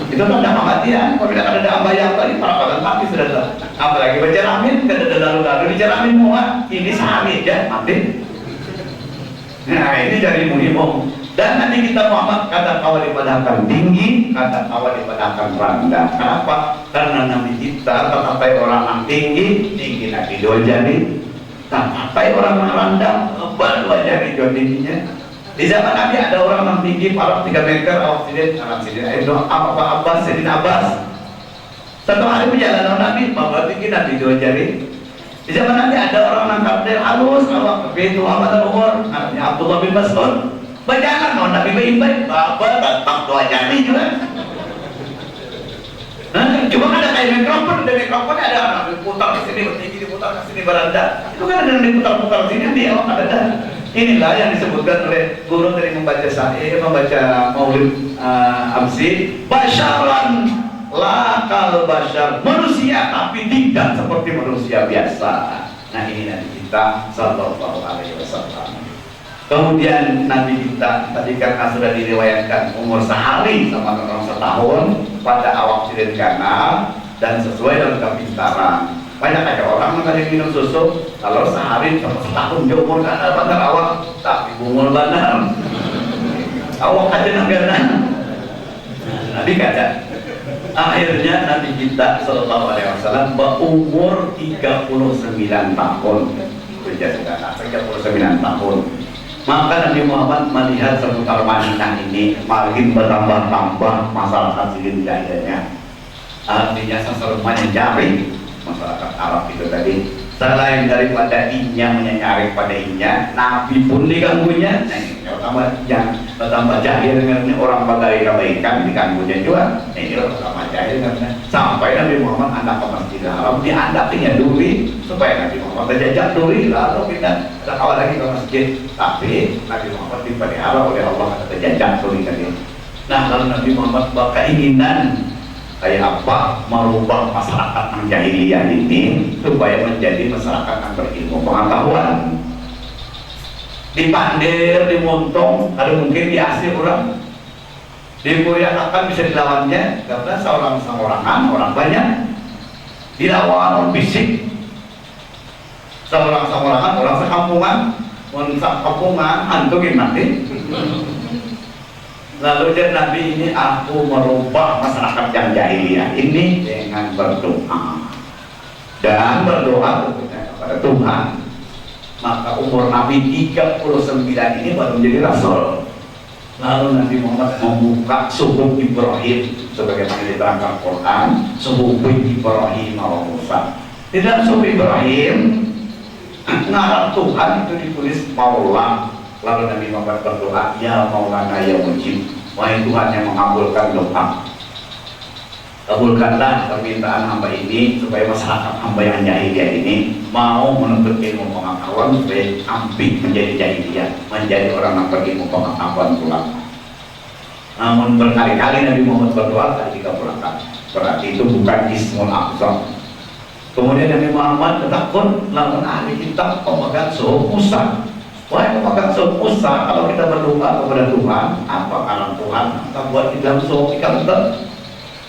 Itu tanda kematian. Apabila kada ada ambayang tadi parah kalau mati sudah. Apalagi berceramin, kada ada lalu-lalu diceramin semua. Ini sehari aja mati. Nah, ini dari imum-imum. Dan nanti kita Muhammad kata kawal dipadakan tinggi, kata kawal dipadakan rendah. Kenapa? Karena Nabi kita tetapai orang yang tinggi, tinggi Nabi 2 jari. Tetapai orang yang rendah, lebar 2 jari jauh tingginya. Di zaman Nabi ada orang yang tinggi, parah 3 meter, awak sidin, itu apa Abbas, Sidin Abbas. Satu hari perjalanan Nabi, bahwa tinggi Nabi 2 jari. Di zaman Nabi ada orang yang kapten halus, awak itu Muhammad al-Umar, namanya Abdullah bin Mas'ud. Berjalan non Nabi baik-baik, bapak tetap 2 jari juga. Cuma ada kayak mikrofon, ada mikrofon ada orang diputar ke sini bertinggi, diputar ke sini berendah. Itu kan ada yang diputar-putar sini dia ada. Inilah yang disebutkan oleh guru dari membaca membaca Maulid Amsi, basyaran lakal basyar, manusia tapi tidak seperti manusia biasa. Nah, ini nanti kita sallallahu alaihi wasallam. Kemudian Nabi kita tadi karena sudah diriwayatkan umur sehari sama orang setahun pada awak sidin kana dan sesuai dengan kepintaran. Banyak aja orang yang tadi minum susu kalau sehari sama setahun dia umur kana pada awak, tapi umur benar awak aja negara. Nabi kata akhirnya Nabi kita Sallallahu Alaihi Wasallam berumur 39 tahun. Sudah 39 tahun. Maka Nabi Muhammad melihat seputar Madinah ini makin bertambah-tambah masyarakat sidin jahilnya. Artinya seserumanya jari masyarakat Arab itu tadi. Selain daripada inya menyarik pada inya, Nabi pun diganggunya. Nah, ini bertambah jahil dengan orang bagai kebaikan diganggunya juga. Ini bertambah jahil karena sampai Nabi Muhammad hendak ke Masjidil Haram, dihandapinya duri supaya Nabi Muhammad terjajak duri lalu kita awal lagi ke masjid. Tapi Nabi Muhammad dipelihara oleh Allah terjajak duri tadi. Nah, lalu Nabi Muhammad berkeinginan kayak apa merubah masyarakat yang jahiliyah ini supaya menjadi masyarakat yang berilmu pengetahuan. Dipandir, dimontong, ada mungkin diasih orang, dimuliakan bisa dilawannya karena seorang-seorangan orang banyak dilawan orang fisik, seorang-seorangan orang sekampungan, orang sekampungan hantu mati. Lalu dia Nabi ini, aku merubah masyarakat yang jahiliyah ini dengan berdoa dan berdoa kepada Tuhan. Maka umur Nabi 39 ini baru menjadi Rasul. Lalu Nabi Muhammad membuka suhuf Ibrahim sebagaimana diterangkan Quran, suhuf Ibrahim wa Musa. Di dalam suhuf Ibrahim ngarang Tuhan itu ditulis Maula. Lalu Nabi Muhammad berdoa, ya Maulana ya Mujib, wahai Tuhan yang mengabulkan doa, kabulkanlah permintaan hamba ini supaya masyarakat hamba yang jahiliyah ini mau menuntut ilmu pengetahuan supaya ambil menjadi jahiliyah, menjadi orang yang berilmu pengetahuan pula. Namun berkali-kali Nabi Muhammad berdoa tak dikabulkan. Berarti itu bukan Ismul A'zam. Kemudian Nabi Muhammad takut lawan ahli kitab pemegang suhuf Musa. Wahai pemegang suhuf Musa, kalau kita berdoa kepada Tuhan, apa kalam Tuhan kita buat di dalam suhuf kita?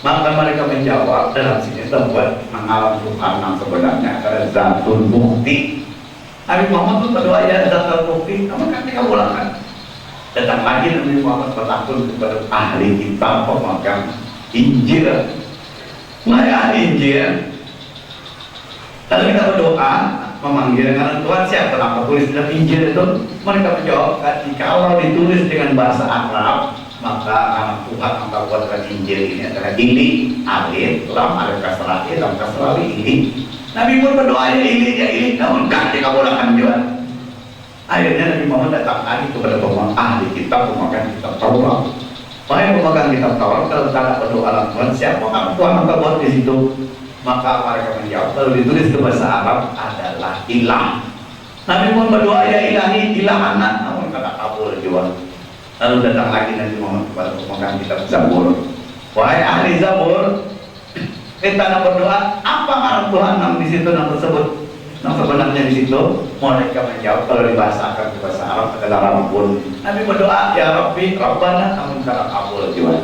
Maka mereka menjawab dalam sini terbuat mengalam Tuhan yang sebenarnya adalah Zatul Bukti. Nabi Muhammad pun berdoa ya Zatul Bukti, namun kan dikabulkan. Datang lagi Nabi Muhammad bertakun kepada ahli kitab pemegang Injil. Wahai ahli Injil, lalu kita berdoa memanggil dengan Tuhan, siapa yang tulis dalam Injil itu? Mereka menjawab, kalau ditulis dengan bahasa Arab maka nama Tuhan yang buat dalam Injil ini adalah ili, alif, lam, alif kasrah, lam kasrah, ili. Nabi pun berdoa ya ili, namun kan dikabulkan juga. Akhirnya Nabi Muhammad datang lagi kepada pemegang ahli kitab, pemegang kitab Taurat. Wahai pemegang kitab Taurat, kalau kita berdoa dalam Tuhan, siapa yang Tuhan yang buat di situ? Maka mereka menjawab, kalau ditulis ke bahasa Arab adalah ilah. Nabi pun berdoa ya ilahi, ilah anak, namun kata kabul juga. Lalu datang lagi Nabi Muhammad kepada pemegang kitab Zabur. Wahai ahli Zabur, kita nak berdoa, apa arah Tuhan yang di situ yang tersebut? Yang sebenarnya di situ, mereka menjawab kalau dibahasakan ke bahasa Arab adalah Rabbun. Nabi berdoa ya Rabbi, Rabbana, namun kata kabul juga.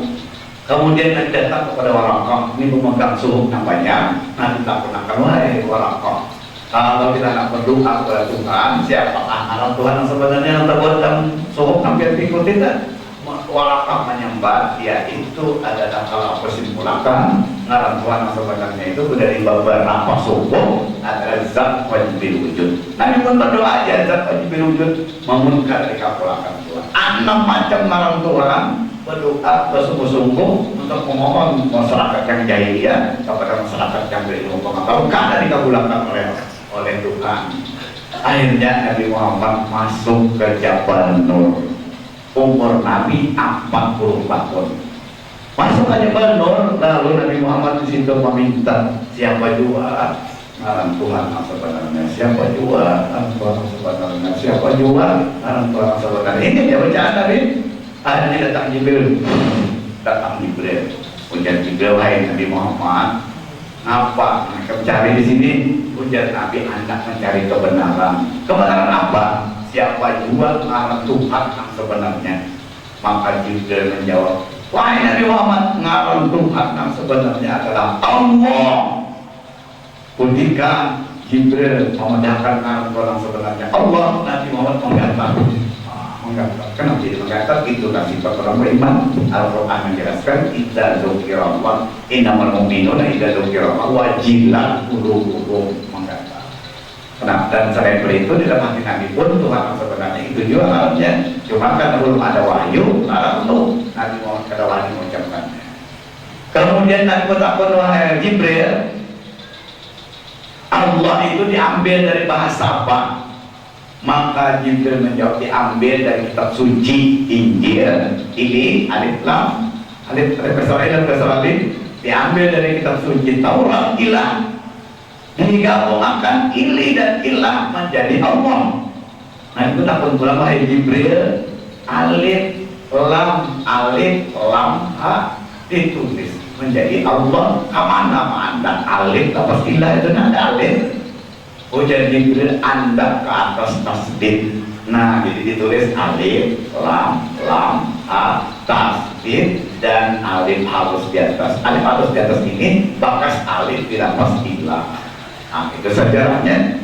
Kemudian Nabi datang kepada Waraqah, ini pemegang suhuf namanya. Nabi tak pernah wahai Waraqah, kalau kita nak berdoa kepada Tuhan, siapakah arah Tuhan yang sebenarnya yang terbuat dalam suhuf hampir ikuti tak? Waraqah menyembah dia itu adalah kalau kesimpulan ngaran Tuhan yang sebenarnya itu dari beberapa suhuf adalah zat wajibil wujud. Nabi pun berdoa aja zat wajibil wujud memunculkan dikabulkan Tuhan. 6 macam ngaran Tuhan berdoa bersungguh-sungguh untuk memohon masyarakat yang jahiliyah kepada masyarakat yang berilmu pengetahuan karena dikabulkan oleh Tuhan. Akhirnya Nabi Muhammad masuk ke Jabal Nur. Umur Nabi 44 tahun. Masuk ke Jabal Nur, lalu Nabi Muhammad di situ meminta siapa jua ngaran Tuhan yang sebenarnya, siapa jua ngaran Tuhan yang sebenarnya, siapa jua ngaran Tuhan yang sebenarnya. Ini dia bacaan Nabi. Akhirnya datang Jibril, ujar Jibril, wahai Nabi Muhammad, apa mereka mencari di sini? Ujar Nabi, Anda mencari kebenaran. Kebenaran apa? Siapa juga ngaran Tuhan yang sebenarnya? Maka Jibril menjawab, wahai Nabi Muhammad, ngaran Tuhan yang sebenarnya adalah Allah. Ketika Jibril memecahkan ngaran Tuhan yang sebenarnya Allah, Nabi Muhammad mengatakan kenapa jadi mengatakan itulah sifat orang beriman. Al-Quran menjelaskan idza dzukirallah innamal mu'minuna idza dzukirallah wajilat qulubuhum mengatakan. Nah, dan selain itu di dalam hati Nabi pun Tuhan sebenarnya itu juga harusnya, cuma kan belum ada wahyu, lalu Nabi Muhammad kada wahyu mengucapkannya. Kemudian Nabi bertakwa wahai Jibril, Allah itu diambil dari bahasa apa? Maka Jibril menjawab diambil dari kitab suci Injil, ini alif lam, alif kasrah dan kasrah alif, diambil dari kitab suci Taurat ilah, digabungkan ili dan ilah menjadi Allah. Nah itu takut ulama Jibril, alif lam ha ditulis menjadi Allah. Kemana dan alif lepas ilah itu ada alif. Ujar Jibril, Anda ke atas tasbih. Nah, jadi ditulis alif, lam, ha, tasbih, dan alif halus di atas. Alif halus di atas ini, bakas alif di atas ilah. Nah, itu sejarahnya.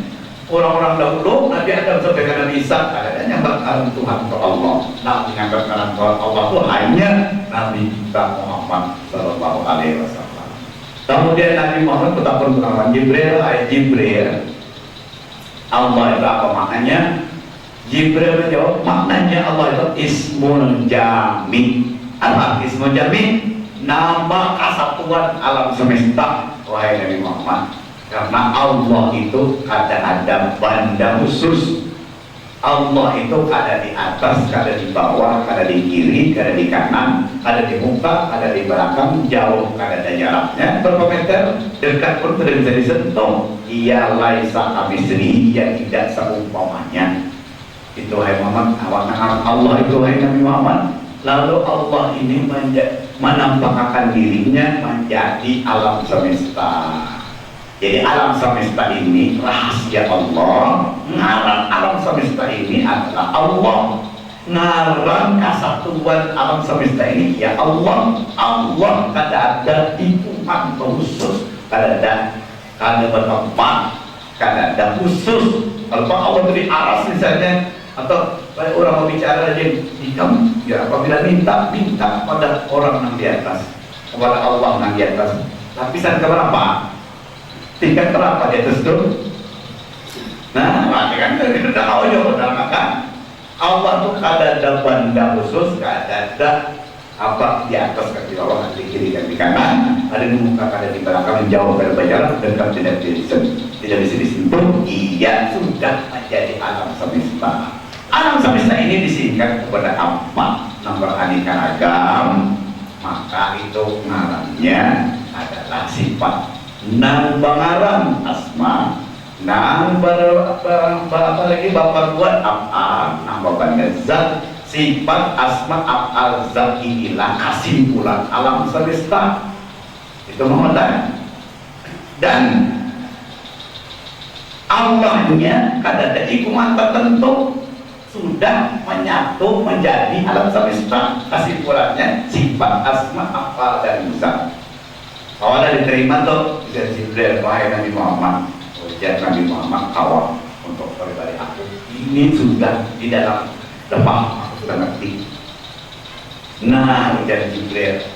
orang-orang dahulu, Nabi Adam sampai ke Nabi Isa, ada nyambarkan Tuhan ke Allah. Nah, menyambarkan Tuhan Allah itu hanya Nabi kita Muhammad Sallallahu Alaihi Wasallam. Kemudian Nabi Muhammad bertapun dengan Jibril, ayat Jibril. Allah itu apa maknanya? Jibril menjawab, maknanya Allah itu Ismul Jami. Apa Ismul Jami? Nama kesatuan alam semesta, wahai Nabi Muhammad. Karena Allah itu ada banda khusus. Allah itu ada di atas, ada di bawah, ada di kiri, ada di kanan, ada di muka, ada di belakang, jauh, ada jaraknya berapa meter, dekat pun tidak bisa disentuh. Ia laisa kamisri, yang tidak seumpamanya. Itu hai Muhammad, Allah itu hai Nabi Muhammad. Lalu Allah ini menampakkan dirinya menjadi alam semesta. Jadi alam semesta ini rahasia Allah. Ngaran alam semesta ini adalah Allah. Ngaran kesatuan alam semesta ini ya Allah. Allah kada ada tipuan khusus, kada bertempat, kada ada khusus. Kalau Allah dari aras misalnya, atau orang mau bicara aja ikam, ya apabila minta pada orang yang di atas, kepada Allah yang di atas. Lapisan keberapa? Tingkat berapa di atas itu? Nah, makanya kan kita tahu ya kan Allah tuh ada banda khusus, ada apa di atas kaki Allah, di kiri dan di kanan, ada di muka, ada di belakang, jauh, ada berjarak, dekat, tidak bisa disentuh. Ia sudah menjadi alam semesta. Alam semesta ini disingkat kepada apa? Nomor aneka ragam, maka itu ngarannya adalah sifat. Nang bangaran asma, nang apa lagi bapak buat apa, nang bapak zat, sifat asma af'al zat inilah kesimpulan alam semesta. Itu mengenai dan Allahnya kada ada ikuman tertentu, sudah menyatu menjadi alam semesta. Kesimpulannya sifat asma af'al dan zat. Awalnya diterima tuh dari Jibril, wahai Nabi Muhammad, ujian Nabi Muhammad awal untuk pribadi aku ini sudah di dalam depan, aku sudah ngerti. Nah, ujian Jibril,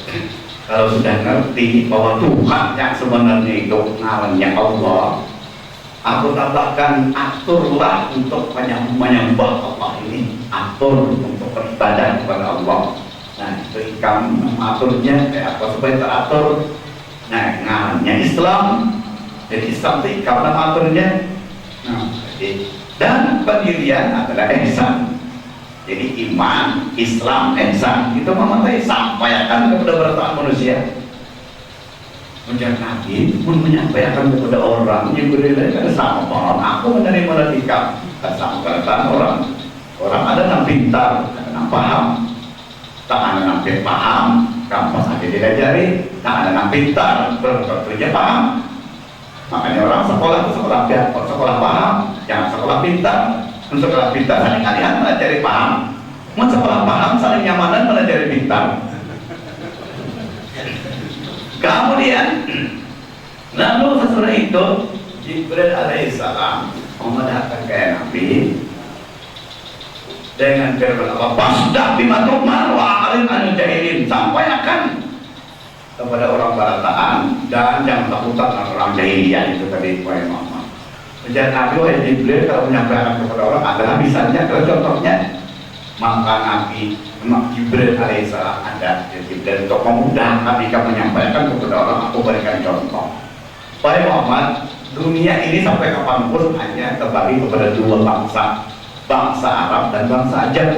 kalau sudah ngerti bahwa Tuhan yang sebenarnya itu namanya Allah, aku tambahkan aturlah untuk menyembah Allah ini, atur untuk beribadah kepada Allah. Nah, itu kamu aturnya kayak apa supaya teratur. Nah, namanya Islam. Jadi Islam itu karena aturnya. Nah, dan pendirian adalah ihsan. Jadi iman, Islam, ihsan itu memantai sampaikan kepada berataan manusia. Menjadi Nabi pun menyampaikan kepada orang yang berbeda karena sama orang. Aku menerima radikal sama berataan orang. Orang ada yang pintar, ada yang paham, tak ada yang paham. Gampang saja diajari, tak ada yang pintar, berkerja paham. Makanya orang sekolah itu sekolah paham, jangan sekolah pintar. Sekolah pintar saling kalian melajari paham, sekolah paham saling nyamanan melajari pintar. Kemudian, lalu sesudah itu Jibril alaihissalam mendatangkan ke Nabi dengan firman Allah, "Fasdah bima tu'mar wa a'rid 'anil jahilin." Sampaikan kepada orang barataan dan jangan takutan orang jahiliyah itu tadi wahai Muhammad. Menjadi Nabi wahai Jibril kalau menyampaikan kepada orang adalah misalnya kalau contohnya maka Nabi Jibril alaihissalam ada Jibril untuk memudahkan jika menyampaikan kepada orang. Aku berikan contoh wahai Muhammad, dunia ini sampai kapanpun hanya terbagi kepada dua bangsa, bangsa Arab dan bangsa Ajam.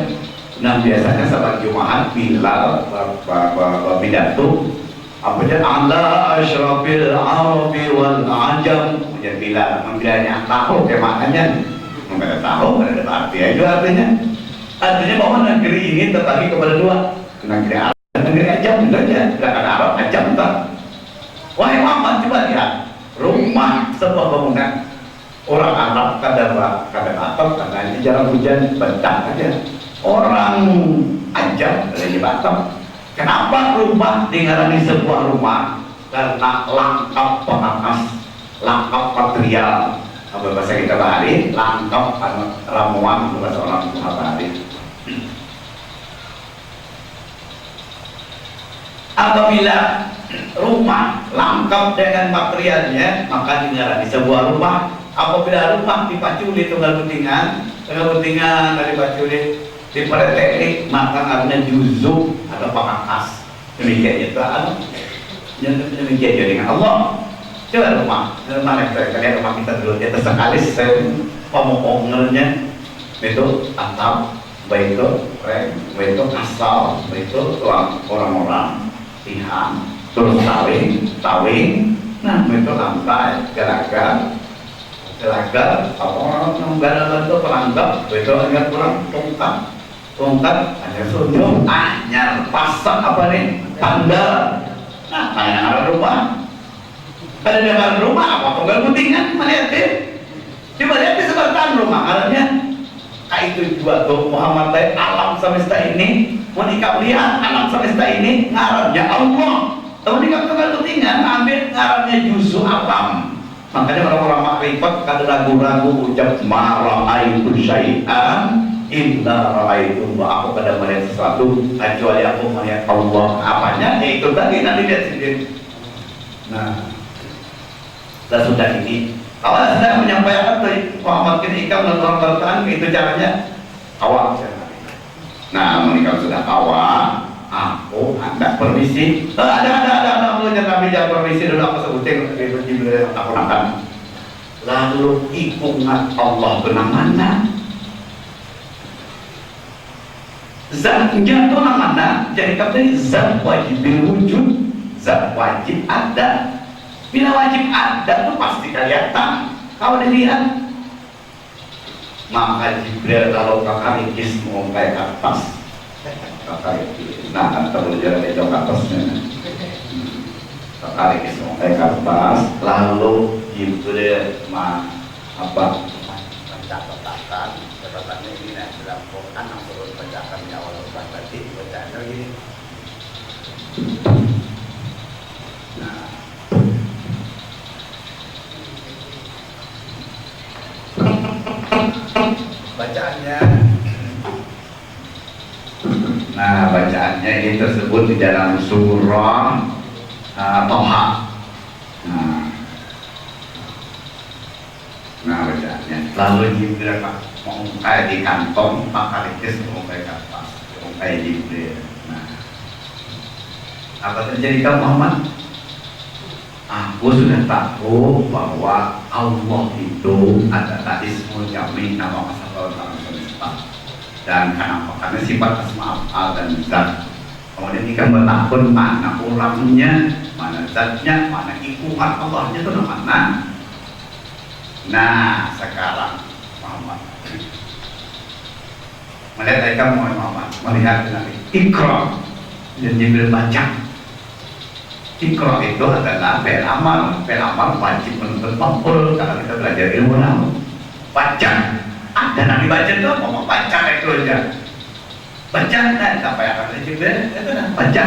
Nah biasanya sahabat Jumaat Bilal berpidato apanya ala asyrafil arabi wal ajam, menjadi Bilal membilangnya tahu kayak maknanya nggak tahu, nggak ada arti itu artinya bahwa negeri ini terbagi kepada dua, negeri Arab dan negeri Ajam. Bedanya sedangkan Arab Ajam tak. Wahai Muhammad, coba lihat rumah sebuah bangunan orang Arab kadang atap karena ini jarang hujan bentang aja. Orang Ajam dari Batam, kenapa rumah digarani sebuah rumah? Karena lengkap pengakas, lengkap material, apa bahasa kita bahari langkap ramuan bahasa orang tua bahari. Apabila rumah lengkap dengan materialnya maka dinilai sebuah rumah. Apabila rumah dipaculi tunggal putingan dari paculi dipereteli maka karena juzuk atau pangkas demikian itu demikian dengan Allah. Coba rumah kalian rumah kita dulu itu sekali saya pemopongannya itu atap baik itu asal baik itu orang-orang tihan terus tawing nah itu lantai gelagar apa orang bantu pelanggap itu agak kurang tongkat hanya sujud hanya pasang apa nih tanda nah hanya ada rumah pada dalam rumah apa tunggal putingan melihat coba lihat di seberang rumah karena itu juga tuh Muhammad alam semesta ini menikah lihat alam semesta ini ngarannya Allah menikah tunggal putingan ambil ngarannya juzu alam. Makanya orang-orang makrifat kada ragu-ragu ucap mara'aitu syai'an illa ra'aitu wa aku kada melihat sesuatu kecuali aku melihat Allah. Apanya? Ya itu tadi nanti lihat sendiri. Nah, sudah ini awal sedang menyampaikan Muhammad ketika menonton itu caranya awal. Nah, menikah sudah awal aku anda permisi ada Nabi jangan permisi dulu aku sebutin aku akan lalu ingat Allah mana zatnya itu mana jadi kata zat wajib wujud zat wajib ada bila wajib ada tuh pasti kelihatan kalau dilihat maka Jibril kalau kakak ikis mau kayak atas kakak nah antara jalan itu atasnya kakak ikis mau kayak atas lalu Jibril apa pencatatan catatannya ini nah dalam Quran yang turun pencatannya awal tadi bacanya gini nah bacaannya bacaannya ini tersebut di dalam surah Toha. Bacaannya lalu Jibril mau kayak di kantong maka Rikis mau kayak kantor mau kayak Jibril. Apa terjadi kamu Muhammad? Aku sudah tahu bahwa Allah itu adalah ismul jami nama masalah semesta dan karena sifat asma af'al dan zat. Kemudian jika bertakun mana orangnya, mana zatnya, mana ikutan Allahnya itu mana. Nah sekarang Muhammad melihat kamu Muhammad melihat Nabi Iqra dan Jibril baca. Iqra itu adalah fi'il amal wajib menuntut maf'ul kalau kita belajar ilmu nahu. Baca, ada Nabi baca itu ngomong baca itu aja. Baca dan apa yang akan Jibril itu dah baca.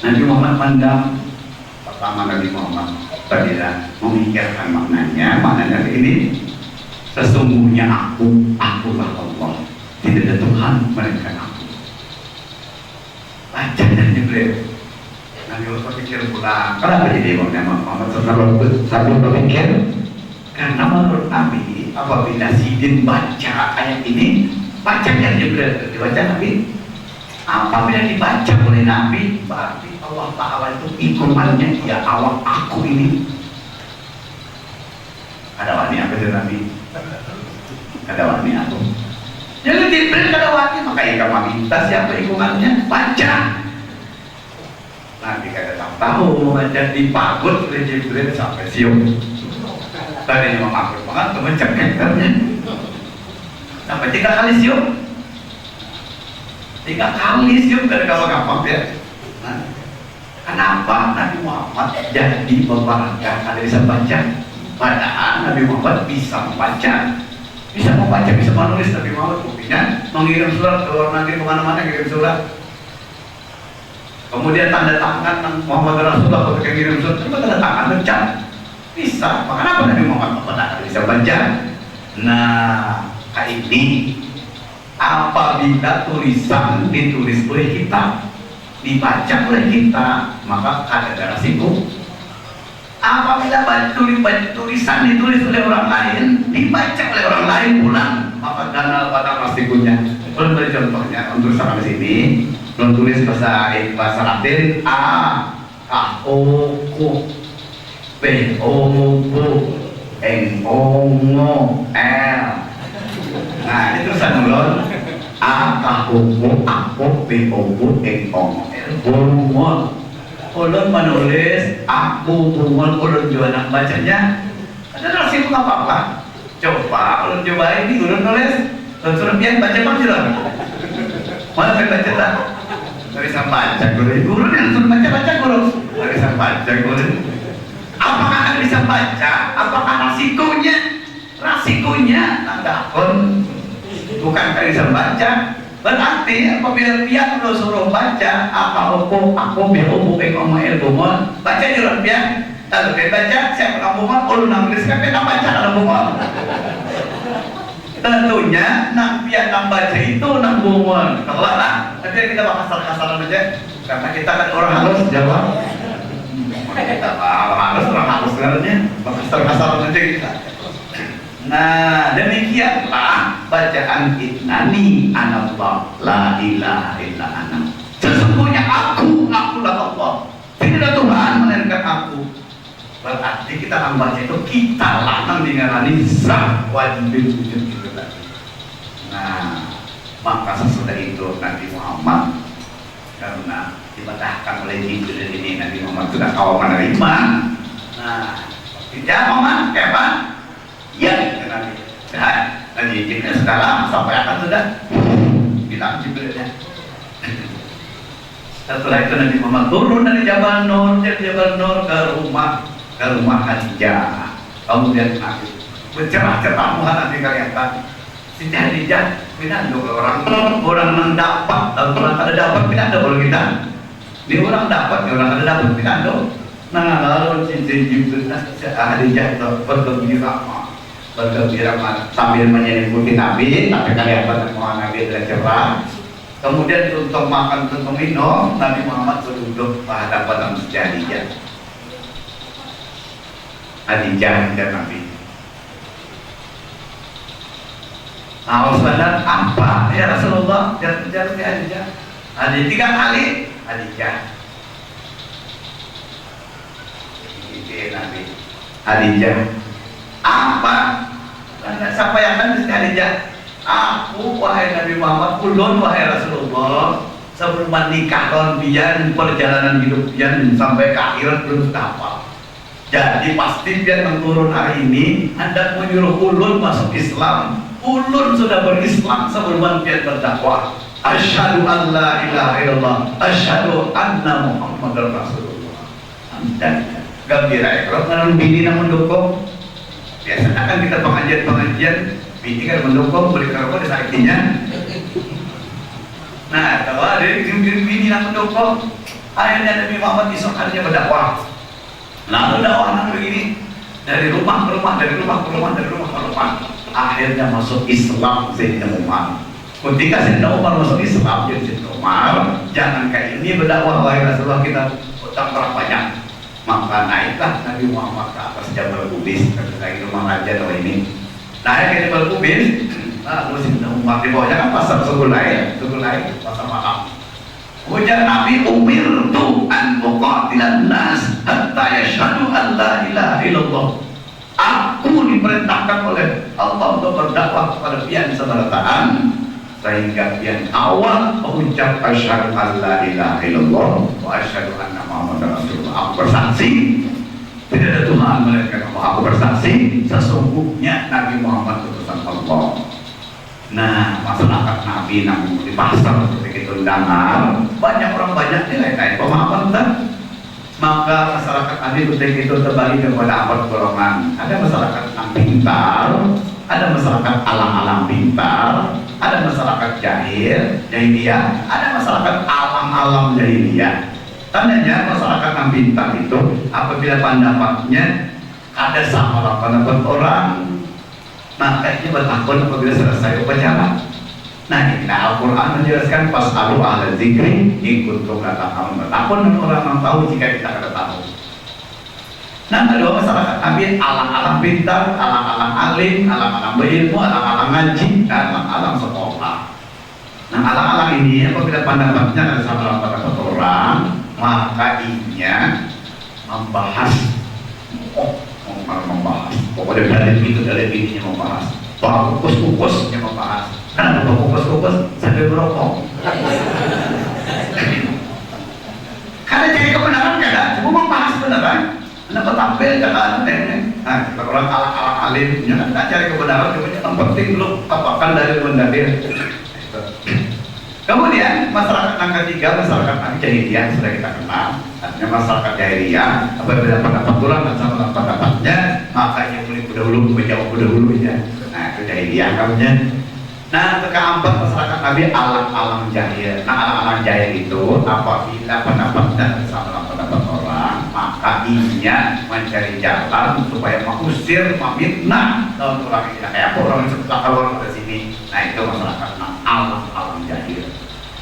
Nabi Muhammad pandang pertama Nabi Muhammad bila memikirkan maknanya ini sesungguhnya akulah Allah, tidak ada Tuhan melainkan aku. Baca dan Jibril. Nabi Muhammad pikir pula, kenapa jadi Muhammad sambil berpikir? Karena menurut Nabi, apabila Sidin baca ayat ini, baca dan Jibril dibaca Nabi. Apabila dibaca oleh Nabi, berarti Allah Ta'ala itu ikutannya ya Allah aku ini. Ada wani apa itu Nabi? Ada wani aku. Jadi Jibril kada wani, makanya kamu minta siapa ikutannya? Baca. Nabi kada tahu baca dipagut oleh Jibril sampai siung. Tadinya memakai banget, teman cekeknya. Sampai 3 kali siung. 3 kali siung dari gampang-gampang ya. Kenapa Nabi Muhammad jadi memperhatikan ada bisa baca? Padahal Nabi Muhammad bisa membaca, bisa menulis. Nabi Muhammad buktinya mengirim surat ke luar negeri kemana-mana kirim surat. Kemudian tanda tangan Muhammad Rasulullah ketika kirim surat itu tanda tangan bercat. Bisa. Kenapa Nabi Muhammad tidak bisa baca? Nah, kayak ini apabila tulisan ditulis oleh kita, dibaca oleh kita, maka ada resiko. Apabila tulisan ditulis oleh orang lain, dibaca oleh orang lain pulang, maka pada resikonya. Belum beri contohnya untuk sampai sini, belum tulis bahasa Latin A, K, O, K, P, O, P, N, O, N, L. Nah, ini tulisan ulun A, K, O, K, A, P, O, N, O, L, Bungol. Ulun menulis aku bungol, ulun juga nak bacanya. Ada resiko nggak apa-apa. Coba ulun coba ini ulun nulis, ulun suruh pian baca bang sudah. Mana saya baca tak? Nggak bisa baca guru yang suruh baca guru. Nggak bisa baca guru. Apakah akan bisa baca? Apakah resikonya? Resikonya tidak pun bukan kan bisa baca. Berarti apabila pian lo suruh baca aku biru bukan ngomel bumon baca di dalam pian kalau dia baca siapa kamu bumon ulun nulis kan kita baca dalam bumon tentunya nang pian nang baca itu nang bumon kalau lah nanti kita bahas kasar-kasaran aja karena kita kan orang halus jawab kita orang halus sebenarnya bahas kasar-kasaran aja kita. Nah, demikianlah bacaan innani anallah la ilaha illa ana. Sesungguhnya akulah Allah. Tidak ada Tuhan melainkan aku. Berarti kita akan baca itu kita lah nang dingarani zat wajibin wujud itu tadi. Nah, maka sesudah itu Nabi Muhammad karena dibantahkan oleh Jibril ini Nabi Muhammad sudah kau menerima. Nah, tidak Muhammad, apa? Ya, Nabi Jibril sudah lama sampai akan sudah bilang Jibrilnya. Setelah itu Nabi Muhammad turun dari Jabal Nur ke rumah Khadijah. Kemudian Nabi bercerah-cerah Nabi kelihatan si Khadijah pindah ke orang mendapat orang ada dapat pindah kalau kita ini orang dapat orang ada dapat pindah. Nah lalu si Jibril Khadijah bergembira sambil menyelimuti Nabi, tapi kelihatan semua Nabi adalah cerah. Kemudian untuk makan, untuk minum, Nabi Muhammad berduduk berhadapan dengan Khadijah dan Nabi. Awal sadar apa? Ya Rasulullah, jangan Khadijah. Ada 3 kali Khadijah. Ini Nabi. Khadijah. Apa? Siapa yang akan Khadijah? Aku wahai Nabi Muhammad, ulun wahai Rasulullah, sebelum menikah kon biar perjalanan hidup biar sampai ke akhirat belum apa. Jadi pasti biar menurun hari ini Anda menyuruh ulun masuk Islam. Ulun sudah berislam sebelum biar berdakwah. Asyhadu an la ilaha illallah, asyhadu anna Muhammadar Rasulullah. Dan gembira kalau nang bini nang mendukung. Biasanya kan kita pengajian bini kan mendukung beli rokok disakitinya. Nah kalau ada bini yang mendukung, akhirnya Nabi Muhammad esok harinya berdakwah. Lalu dakwah begini dari rumah ke rumah, dari rumah ke rumah, dari rumah ke rumah. Akhirnya masuk Islam Sayyidina Umar. Ketika Sayyidina Umar masuk Islam, jadi Sayyidina Umar jangan kayak ini berdakwah wahai Rasulullah kita utang berapa banyak. Maka naiklah Nabi Muhammad ke atas Jabal Qubis lagi rumah raja atau ini naik ke Jabal Qubis. Lalu Sayyidina Umar di bawahnya kan pasar Sugulai pasar malam. Ujar Nabi, umirtu an uqatilan nas hatta yashhadu an la ilaha illallah. Aku diperintahkan oleh Allah untuk berdakwah kepada pian seberataan sehingga pian awal mengucap asyhadu an la ilaha illallah wa asyhadu anna Muhammadar Rasulullah. Aku bersaksi tidak ada Tuhan melainkan Allah. Aku bersaksi sesungguhnya Nabi Muhammad utusan Allah. Nah, masyarakat Nabi namun di pasar seperti itu dengar banyak orang banyak nilai pemahaman kan. Maka masyarakat Nabi ketika itu terbagi kepada 4 golongan. Ada masyarakat yang pintar, ada masyarakat alam-alam pintar, ada masyarakat jahiliyah, ada masyarakat alam-alam jahiliyah. Tandanya masyarakat yang pintar itu apabila pendapatnya ada sama 8 orang, maka ini bertakun apabila selesai upacara. Nah ini Al-Quran menjelaskan fas'alu ahla dzikri in kuntum la ta'lamun. Bertakun orang yang tahu jika kita tidak tahu. Nah kedua, masyarakat Nabi alang-alang pintar, alang-alang alim, alang-alang berilmu, alang-alang ngaji, alang-alang sekolah. Nah alang-alang ini apabila pendapatnya ada sama pendapat orang, maka inya membahas, pokoknya dari ininya membahas, soal kukus-kukusnya membahas. Kenapa kukus-kukus sambil berokok? Karena jadi kebenaran kan, cuma membahas beneran. Kenapa tampil jangan nah, orang alang-alang alim, jangan cari kebenaran, cuma yang penting lu apakan dari mendadir. Kemudian masyarakat yang ketiga, masyarakat jahiliyah sudah kita kenal. Artinya masyarakat jahiliyah apabila pendapat orang dan sama pendapatnya, maka yang boleh dahulu menjawab dahulu ya. Nah itu jahiliyah kamunya. Nah keempat, masyarakat Nabi alang-alang jahil. Nah alang-alang jahil itu apabila pendapatnya sama pendapat orang, maka inya mencari jalan supaya mengusir, memfitnah orang yang tidak kayak orang yang sebelah keluar dari sini. Nah itu masyarakat alang-alang jahil.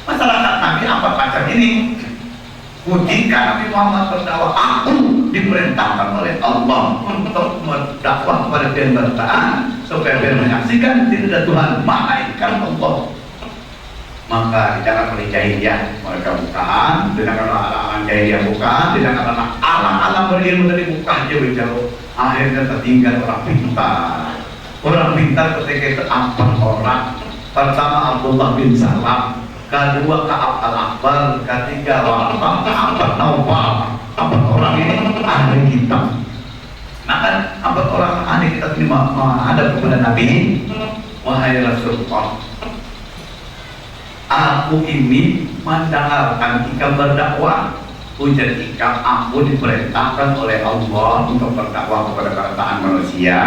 Masyarakat Nabi apa macam ini? Jika Nabi Muhammad berdakwah, aku diperintahkan oleh Allah untuk berdakwah kepada pemberitaan supaya biar menyaksikan tidak ada Tuhan melainkan Allah. Maka tidak oleh jahiliyah mereka bukaan, tidak alang-alang jahiliyah bukaan, tidak alang-alang berilmu dari bukaan jauh-jauh. Akhirnya tertinggal orang pintar. Orang pintar ketika itu 4 orang. Pertama Abdullah bin Salam, kedua Ka'ab al-Akbar, ketiga Warqah, keempat Naufal. 4 orang ini ahli kitab. Maka 4 orang ahli kitab ini ada kepada Nabi, wahai Rasulullah, aku ini mendengarkan ikam berdakwah. Ujar ikam, aku diperintahkan oleh Allah untuk berdakwah kepada ciptaan manusia,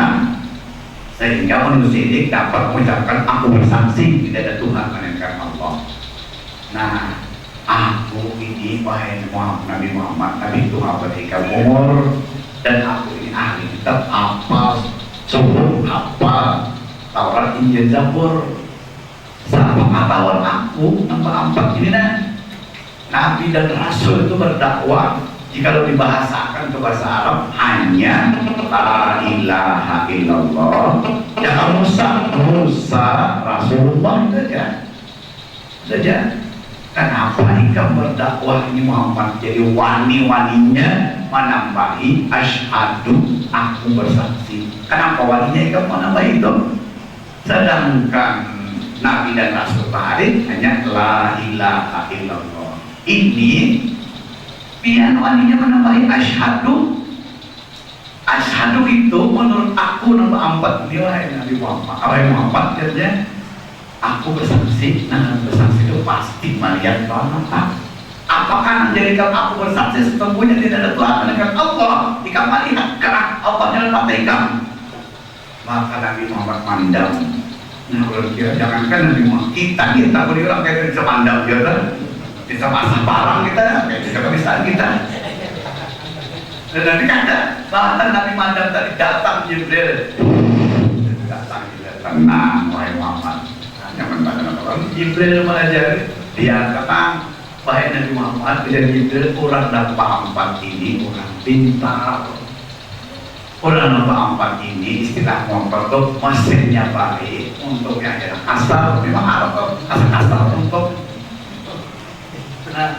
sehingga manusia ini dapat mengucapkan aku bersaksi tidak ada Tuhan melainkan Allah. Nah, aku ini wahai Nabi Muhammad, Nabi itu berikan umur, dan aku ini ahli kitab apa subuh apa Taurat Injil Zabur. Siapa pengetahuan aku nama 4 ini Nabi dan Rasul itu berdakwah jika dibahasakan ke bahasa Arab hanya la ilaha illallah. Jangan Musa Rasulullah saja. Kenapa ikam berdakwah ini Muhammad jadi wani-waninya menambahi asyhadu aku bersaksi? Kenapa waninya ikam menambahi itu? Sedangkan Nabi dan Rasul tadi hanya la ilaha illallah. Ini pian waninya menambahi asyhadu. Asyhadu itu menurut aku nomor 4 nilai Nabi Muhammad. Wahai Muhammad katanya, aku bersaksi. Nah bersaksi itu pasti melihat Tuhan. Apakah menjadikan aku bersaksi sesungguhnya tidak ada Tuhan melainkan Allah? Jika melihat karena Allah dalam mata ikam, maka Nabi Muhammad mandang. Nah kalau kira jangankan Nabi Muhammad, kita boleh orang kayak bisa mandang dia kan, bisa pasang barang kita, kayak bisa kebiasaan kita. Dan nanti kata bahkan Nabi mandang tadi datang Jibril, tenang wahai Muhammad. Jangan pada orang Jibril mengajari dia tenang wahai Nabi Muhammad. Kejar Jibril orang dapat 4 ini orang pintar. Orang nomor 4 ini istilah motor itu mesinnya baik untuk yang jalan kasar, memang Arab kasar untuk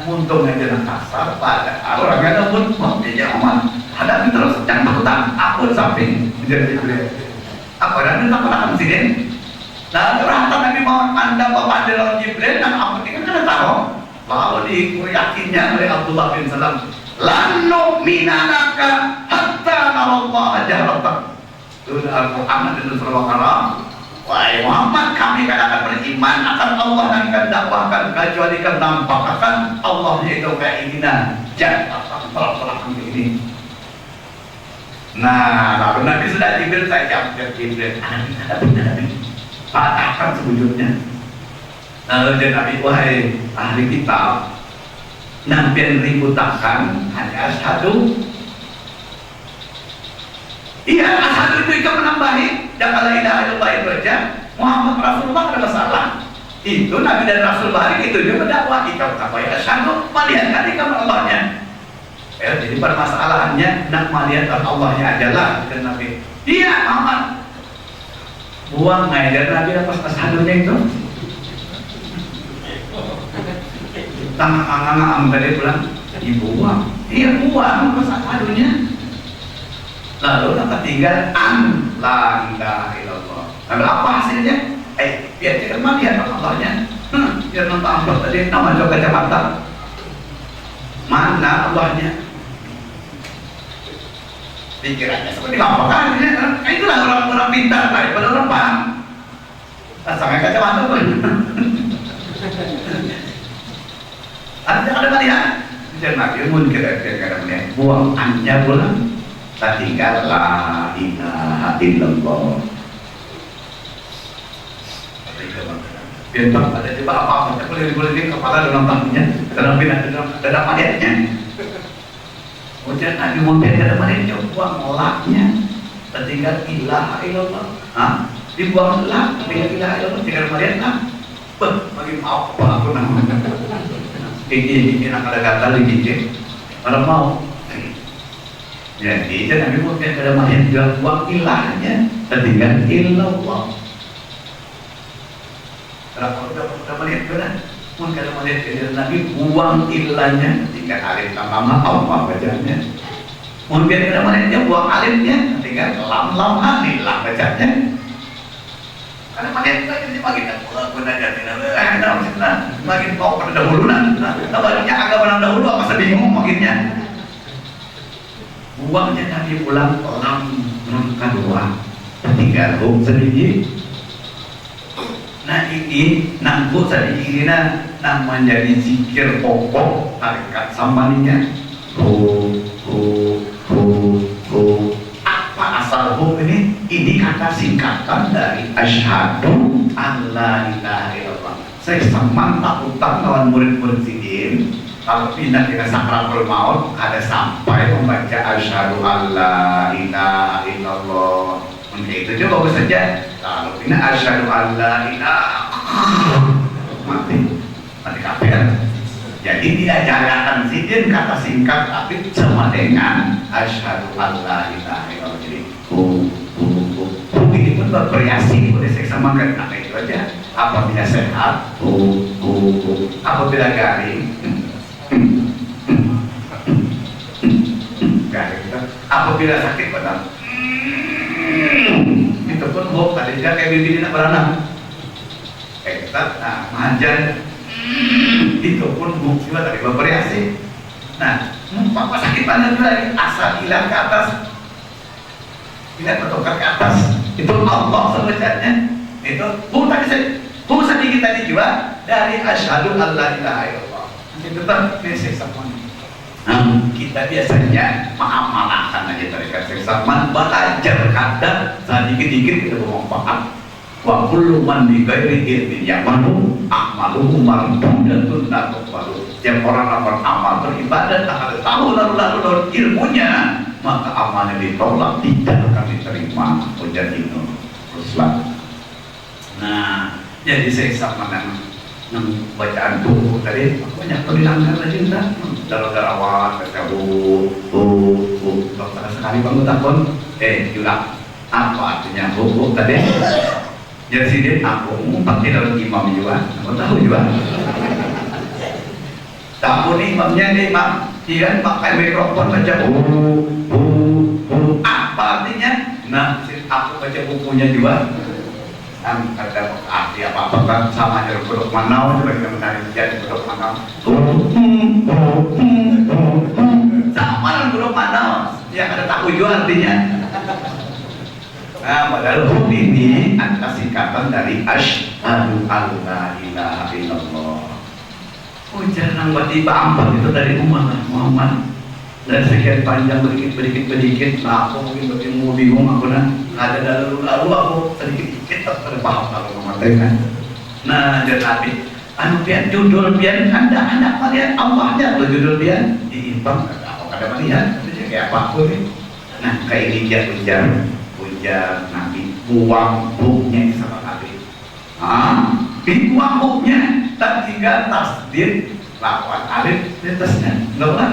untungnya jalan kasar pada orang yang pun mau dia aman hadapi terus jangan takutan aku samping menjadi Jibril apa dan tak pernah insiden. Nah ternyata Nabi Muhammad anda bapak dalam Jibril dan apa ini kan tahu lalu diyakinnya oleh Abdullah bin Salam lanu minanaka hatta narallah jahratan. Sudah Al-Quran dan surah Al-Qalam, wahai Muhammad kami akan beriman akan Allah dan akan dakwahkan kecuali akan nampakkan Allah yaitu keinginan jangan terang ini. Nah lalu Nabi sudah Jibril saya jawab Jibril patahkan sebujurnya. Lalu dia Nabi wahai ahli kitab nampian ributakan hanya asyhadu Iya, asal itu ikut menambahi dan la ilaha illallah itu aja Muhammad Rasulullah ada masalah. Itu Nabi dan Rasul balik itu dia berdakwah ikut apa ya asyhadu melihat ikut Allahnya. Jadi permasalahannya nak melihat Allahnya adalah dan Nabi. Iya Muhammad buang ngajar Nabi pas ashadunya itu. Tangan tadi pulang dibuang. Iya buang pas ashadunya. Lalu dapat tinggal la ilaha illallah. Lalu apa hasilnya? Biar kita melihat Allahnya. Biar nonton amplop tadi nama juga kacamata. Mana Allahnya? Pikirannya seperti apa kan? Itulah orang-orang pintar daripada orang paham. Sampai kacamata pun. Ada melihat? Jangan ilmu kita melihat. Buang anya pulang. Tak tinggal la ilaha illallah. Biar ada coba apa-apa boleh kepala dalam tangannya dalam dalam ayatnya. Ujian Nabi Muhammad dalam ayatnya buang olahnya. Tak tinggal ilaha illallah. Dibuang lah tinggal ilaha illallah tinggal ayatnya. Bagi maaf aku namanya. Ini nak ada kata lagi orang mau. Jadi Nabi Muhammad dalam ayat juga buang ilahnya. Tak tinggal illallah. Kalau udah melihat benar, mungkin kalau melihat dari Nabi buang ilahnya, tinggal alif tambah Allah bacanya. Mungkin kalau melihatnya buang alifnya, tinggal lam ilah bacanya. Karena melihat lagi makin gunanya tidak, makin mau pada dahulu tabarnya agama dahulu apa bingung makinnya. Buangnya Nabi pulang lam kedua, tinggal hum sedikit. Nah ini nangkut tadi ini nang menjadi zikir pokok tarekat sambaninya. Apa asal hum ini? Ini kata singkatan dari asyhadu alla ilaha illallah. Saya semantap utang kawan murid-murid sidin. Kalau pindah dengan sakratul maut ada sampai membaca asyhadu alla ilaha illallah. Itu juga bagus saja. Kalau pindah asyhadu alla ilaha mati kafir. Jadi tidak jalakan sidin kata singkat tapi sama dengan asyhadu alla ilaha illallah. Jadi ini pun bervariasi boleh saya samakan kata itu aja. Apabila sehat, apabila garing, apabila sakit badan. Itu pun hoax tadi dia kayak bibi nak beranak kayak kita manjan itu pun hoax juga tadi bervariasi. Nah apa sakit badan juga asal hilang ke atas hilang bertokar ke atas itu Allah sebetulnya itu bukan sedikit tadi juga dari asyhadu alla ilaha illallah itu tetap mesej semuanya. Kita biasanya mengamalkan aja tarekat sesama belajar kadang sedikit-sedikit kita bermanfaat. Wa kullu man bi ghairi ilmin ya'malu a'maluhu mardudatun la tuqbalu. Setiap orang beramal beribadah tak ada tahu lalu ilmunya maka amalnya ditolak tidak akan diterima. Ujar Ibnu Ruslan. Nah, jadi sesama bacaan buku tadi banyak dilanggar lagi entah darah-darawan baca sekali bangun takon juga apa artinya buku tadi jadi sini aku pasti dalam imam juga aku tahu juga tahu nih imamnya nih imam dia pakai mikrofon baca apa artinya nah aku baca bukunya juga ada arti apa-apa kan sama aja produk manau coba kita mencari jadi produk manau sama dengan produk manau yang ada tahu juga artinya. Nah padahal hum ini adalah singkatan dari asyhadu alla ilaha illallah. Jangan tiba ampat itu dari Muhammad dan sekian panjang sedikit nah aku mungkin mau bingung aku ada lalu aku sedikit terpaham kalau mengatakan nah jadi Nabi pian judul pian anda melihat Allahnya atau judul pian diimbang kalau ada melihat itu kayak apa aku ini Nah, kayak ini dia ujar Nabi buang huknya sama Nabi. Dibuang huknya, tak tinggal tasdid lawan alif di atasnya, enggak boleh.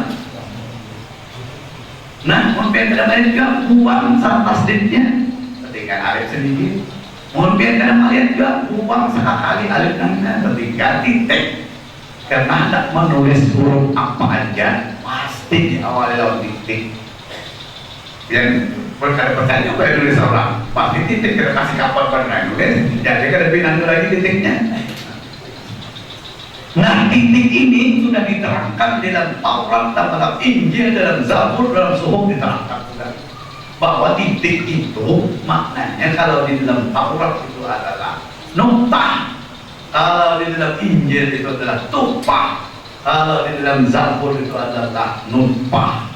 Nah, mungkin dalam juga buang sama tasdidnya, ketika alif sendiri. Mungkin dalam ayat juga buang sekali alif dan ketika titik. Karena hendak menulis huruf apa aja pasti diawali lewat titik. Yang percaya juga nulis orang pasti titik, kita kasih kapan pernah nulis, jadi kada pindah lagi titiknya. Nah, titik ini sudah diterangkan dalam Taurat, dalam Injil, dalam Zabur, dalam Suhuf diterangkan sudah bahwa titik itu maknanya kalau di dalam Taurat itu adalah nuktah, kalau di dalam Injil itu adalah tumpah, kalau di dalam Zabur itu adalah nutfah.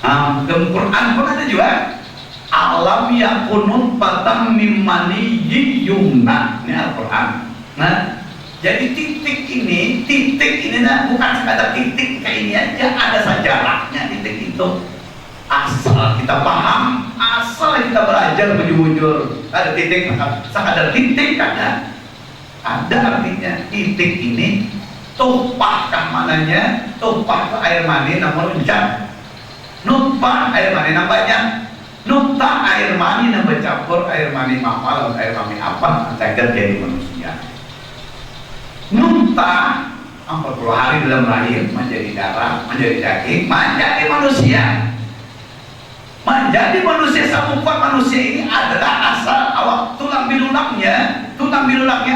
Dalam Quran pun ada juga alam yakunun patang mimani yumna, ini Al-Quran. Nah, jadi titik ini nah, bukan sekadar titik kayak ini aja, ada sejarahnya titik itu. Asal kita paham, asal kita belajar bujur-bujur, ada titik, sekadar titik ada artinya. Titik ini tumpahkah mananya? Tumpah ke air mani namun hujan. Nutfah air mani nambahnya. Nuntah air mani nambah campur air mani mama lalu air mani apa? Cagar jadi manusia. Nuntah 40 hari dalam rahim menjadi darah, menjadi daging, menjadi manusia. Menjadi manusia, samufat manusia ini adalah asal awak tulang bilulangnya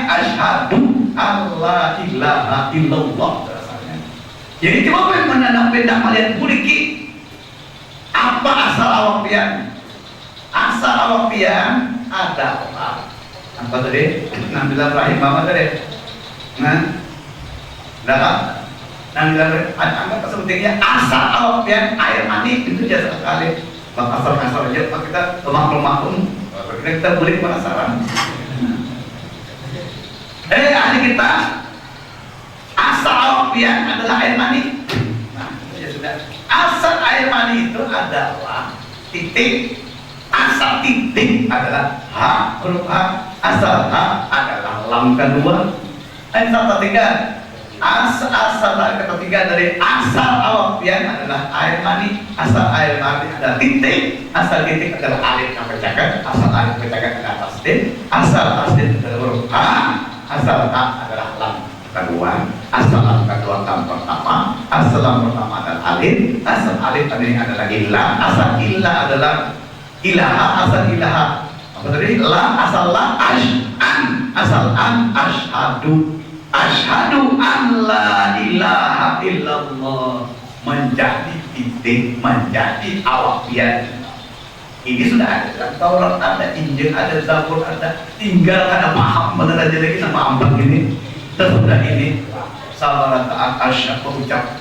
asyhadu alla ilaha illallah. Jadi coba yang menanam pendak melihat kuliki apa asal awak pian? Asal awak pian adalah apa tadi? Nambilan rahim mama tadi. Nah, dah nambilan anggap sebutinnya asal awak pian air mani itu jasa sekali. Asal aja pak kita lemak-lemak kita boleh penasaran. Ahli kita asal awak pian adalah air mani. Nah, ya sudah. Asal air mani itu adalah titik. Asal titik adalah H, huruf H. Asal H adalah lam kedua. Asal ketiga. Asal ketiga dari asal awak pian adalah air mani. Asal air mani adalah titik. Asal titik adalah alif yang pecahkan. Asal alif pecahkan adalah tasdid. Asal tasdid adalah huruf H. Asal H adalah lam kedua. Asal lam kedua lam pertama. Asal lam pertama adalah alif. Asal alif tadi adalah ilah. Asal ilah adalah ilaha. Asal ilaha apa tadi? La. Asal la an. Asal an asyhadu. Asyhadu an la ilaha illallah, menjadi titik, menjadi awak pian. Ini sudah ada dalam Taurat, ada Injil, ada Zabur, ada. Tinggal kada paham benar aja lagi sama ambang ini. Tersudah ini sabaran taat asyhad ucap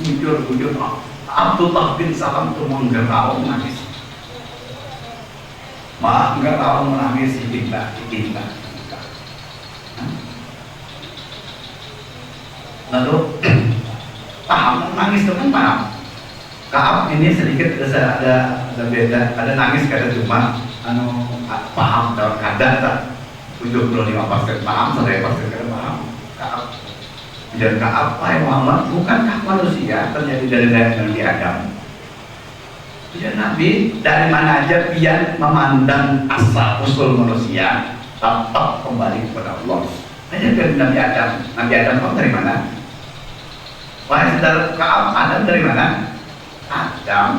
jujur Abdullah bin Salam itu menggerau menangis. Menggerau menangis ikhlas. Lalu paham nangis itu kan paham. Kaab ini sedikit ada beda, ada nangis kada cuma paham dalam kadar tak 75% paham, 100% kada paham. Kaab dan Kaab Muhammad bukankah manusia terjadi dari Nabi Adam? Ya Nabi dari mana aja pian memandang asal usul manusia tetap kembali kepada Allah. Hanya dari Nabi Adam. Nabi Adam kok dari mana? Wahai saudara Kaab, Adam dari mana? Adam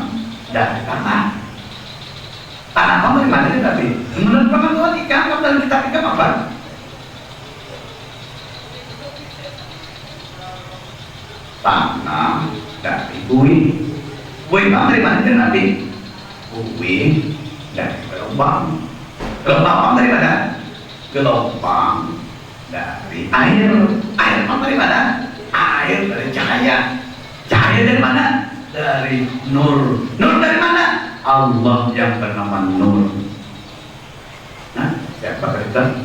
dari tanah. Tanah kamu dari mana Nabi? Menurut pengakuan ikan dalam kitab ikan apa? Tanah dari bui. Bui bang dari mana Nabi? Bui dari gelombang. Gelombang dari mana? Gelombang dari air. Air dari mana? Air dari cahaya. Cahaya dari mana? Dari nur. Nur dari mana? Allah yang bernama Nur. Nah, siapa kita?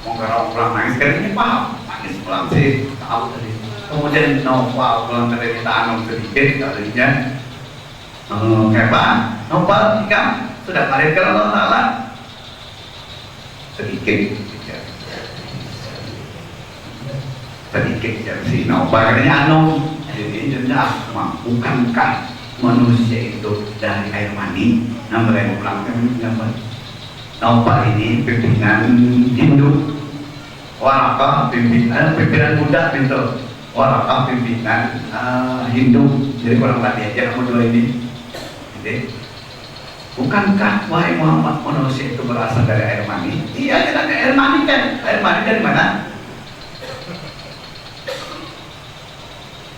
Mau orang nangis kan ini paham. Nangis pulang sih tahu tadi. kemudian novel pulang dari kita anom sedikit kalinya hebat novel ikan sudah melahirkan Allah Ta'ala sedikit si novel katanya anom jadi jelas bukankah manusia itu dari air mani yang mereka ulangkan novel ini pimpinan Hindu Waraka pimpinan budak gitu Waraka pimpinan Hindu jadi orang tadi aja kamu dua ini jadi, bukankah wahai Muhammad manusia itu berasal dari air mani? Iya dari air mani kan air mani dari mana?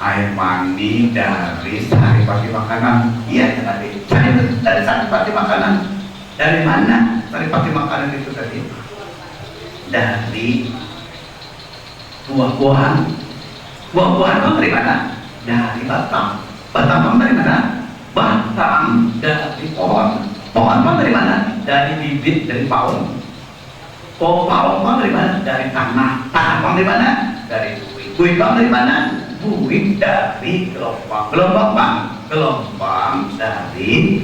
Air mani dari saripati makanan iya tadi dari saripati makanan dari mana saripati makanan itu tadi? Dari buah-buahan dari mana? Dari batang dari mana? Batang dari pohon dari mana? Dari bibit, dari paung dari mana? Dari tanah dari mana? Dari buih dari mana? Buih dari gelombang dari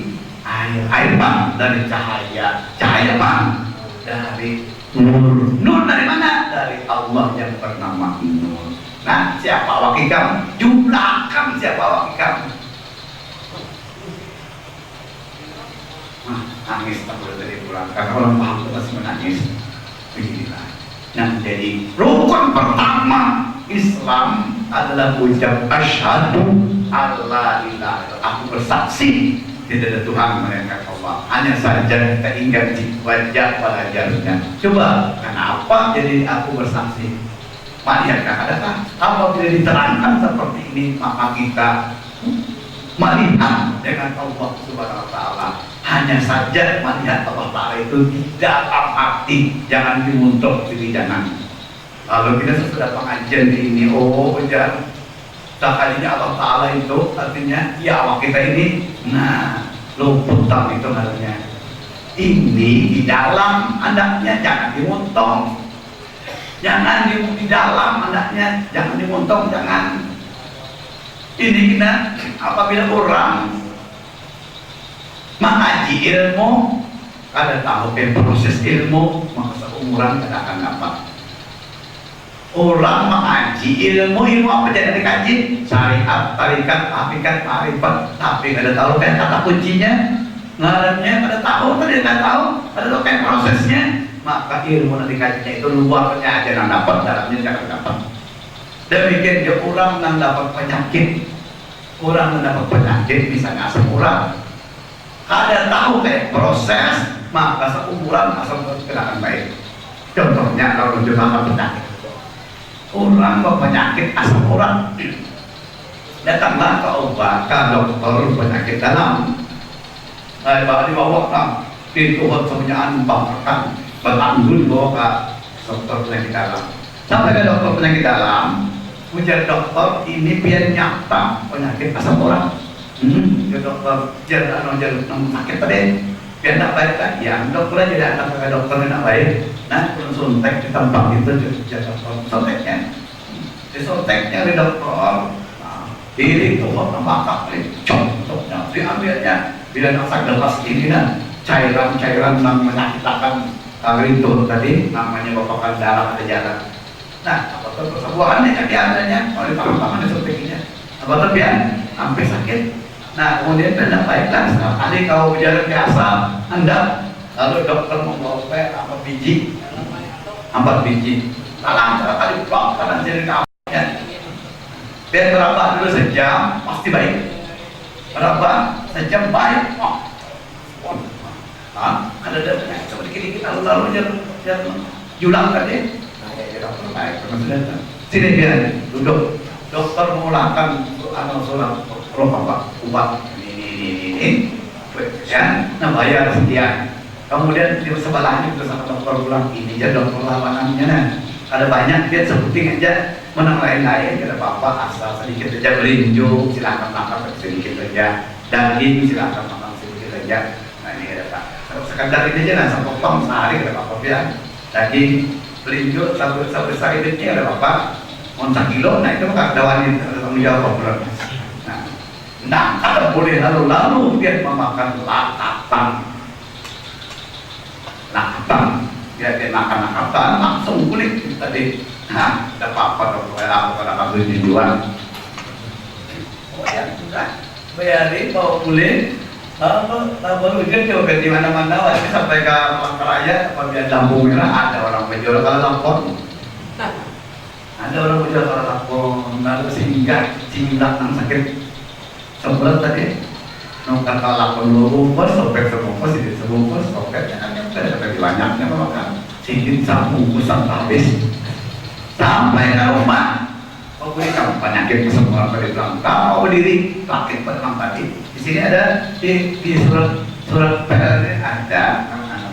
air bang dari cahaya bang dari nur dari mana? Dari Allah yang bernama Nur. Nah, siapa wakil kamu? Jumlahkan siapa wakil kamu? Nangis tak boleh tadi pulang karena orang paham itu pasti menangis. Beginilah. Nah, jadi rukun pertama Islam adalah ucap asyhadu alla ilaha illallah. Aku bersaksi tidak ada Tuhan melainkan Allah. Hanya saja kita ingat wajah wajahnya. Coba, kenapa jadi aku bersaksi? Mariatkah adakah? Apabila diterangkan seperti ini, maka kita melihat dengan Allah Subhanahu Wa Taala. Hanya saja melihat Allah Taala itu di dalam hati, jangan dimuntuk di jangan. Kalau kita sudah pengajian ini, jangan. Sekalinya Allah Ta'ala itu artinya ya Allah kita ini luput itu harusnya ini di dalam andaknya jangan dimuntong di dalam andaknya jangan dimuntong jangan ini kita apabila orang mengaji ilmu kada tahu proses ilmu maka seumuran tidak akan dapat. Orang mengaji ilmu apa jadi dikaji syariat, tarikat, hakikat, ma'rifat tapi kada tahu kan kata kuncinya ngarannya kada tahu kada tahu kan prosesnya maka ilmu yang dikajinya itu luarnya aja yang dapat dalamnya jangan dapat. Demikian dia orang yang dapat penyakit misalnya asam urat kada tahu kayak proses maka seumuran asam urat tidak akan baik. Contohnya kalau menjelaskan penyakit orang berpenyakit asam urat datanglah ke obat ke dokter penyakit dalam dibawa ke pintu penyakit bahkan bertanggul dibawa ke dokter penyakit dalam sampai ke dokter penyakit dalam ujar dokter ini biar nyata penyakit asam urat dokter jangan sakit pada biar tak baik lagi ya dokternya tidak akan ke dokternya tak baik suntek di tempat itu sunteknya di dokter diri itu bakal contohnya diambilnya bila nasak gelas ini cairan yang menyakitkan itu tadi namanya bapakan darah ada jalan apa persebuahannya kan diadanya oleh tangan disuntikinya apa biar sampai sakit. Kemudian tidak baiklah sekali kau berjalan biasa Anda lalu dokter membawa apa biji 4 biji dalam kali blok karena jadi kamarnya biar berapa dulu sejam pasti baik berapa sejam baik ada coba dikit-dikit lalu julang tadi dokter baik sini dia duduk dokter mengulangkan surat obat ini ya bayar sekian kemudian di sebelahnya itu sama dokter ulang ini aja dokter lawanannya ada banyak dia sebutin aja menang lain-lain tidak apa-apa asal sedikit aja belinju silakan makan sedikit aja daging silakan makan sedikit aja ini ada pak sekadar ini aja satu potong sehari tidak apa-apa ya daging belinju sampai ini ada apa-apa montak kilo, nah itu maka dawanin tanggung jawab berat. Nah, ada boleh lalu dia memakan lakatan, dia makan lakatan langsung kulit tadi. Nah, dapat apa aku pada kasus dijual. Oh ya sudah, bayarin bawa kulit. Baru dia di mana-mana, sampai ke Palangkaraya, apabila lampu merah ada orang menjual kalau lampon. Ada orang menjual kalau lampon, lalu sehingga cinta nang sakit sebelah tadi. Nongkar kalau lampon lupa, sobek sebungkus, ini sebungkus, sobeknya kan yang ada banyaknya makan. Sedikit sabungkus sampai habis. Sampai ke rumah, kau beri kamu penyakit kesembuhan pada bilang, kau berdiri sakit pada malam tadi. Di sini ada di surat PL ada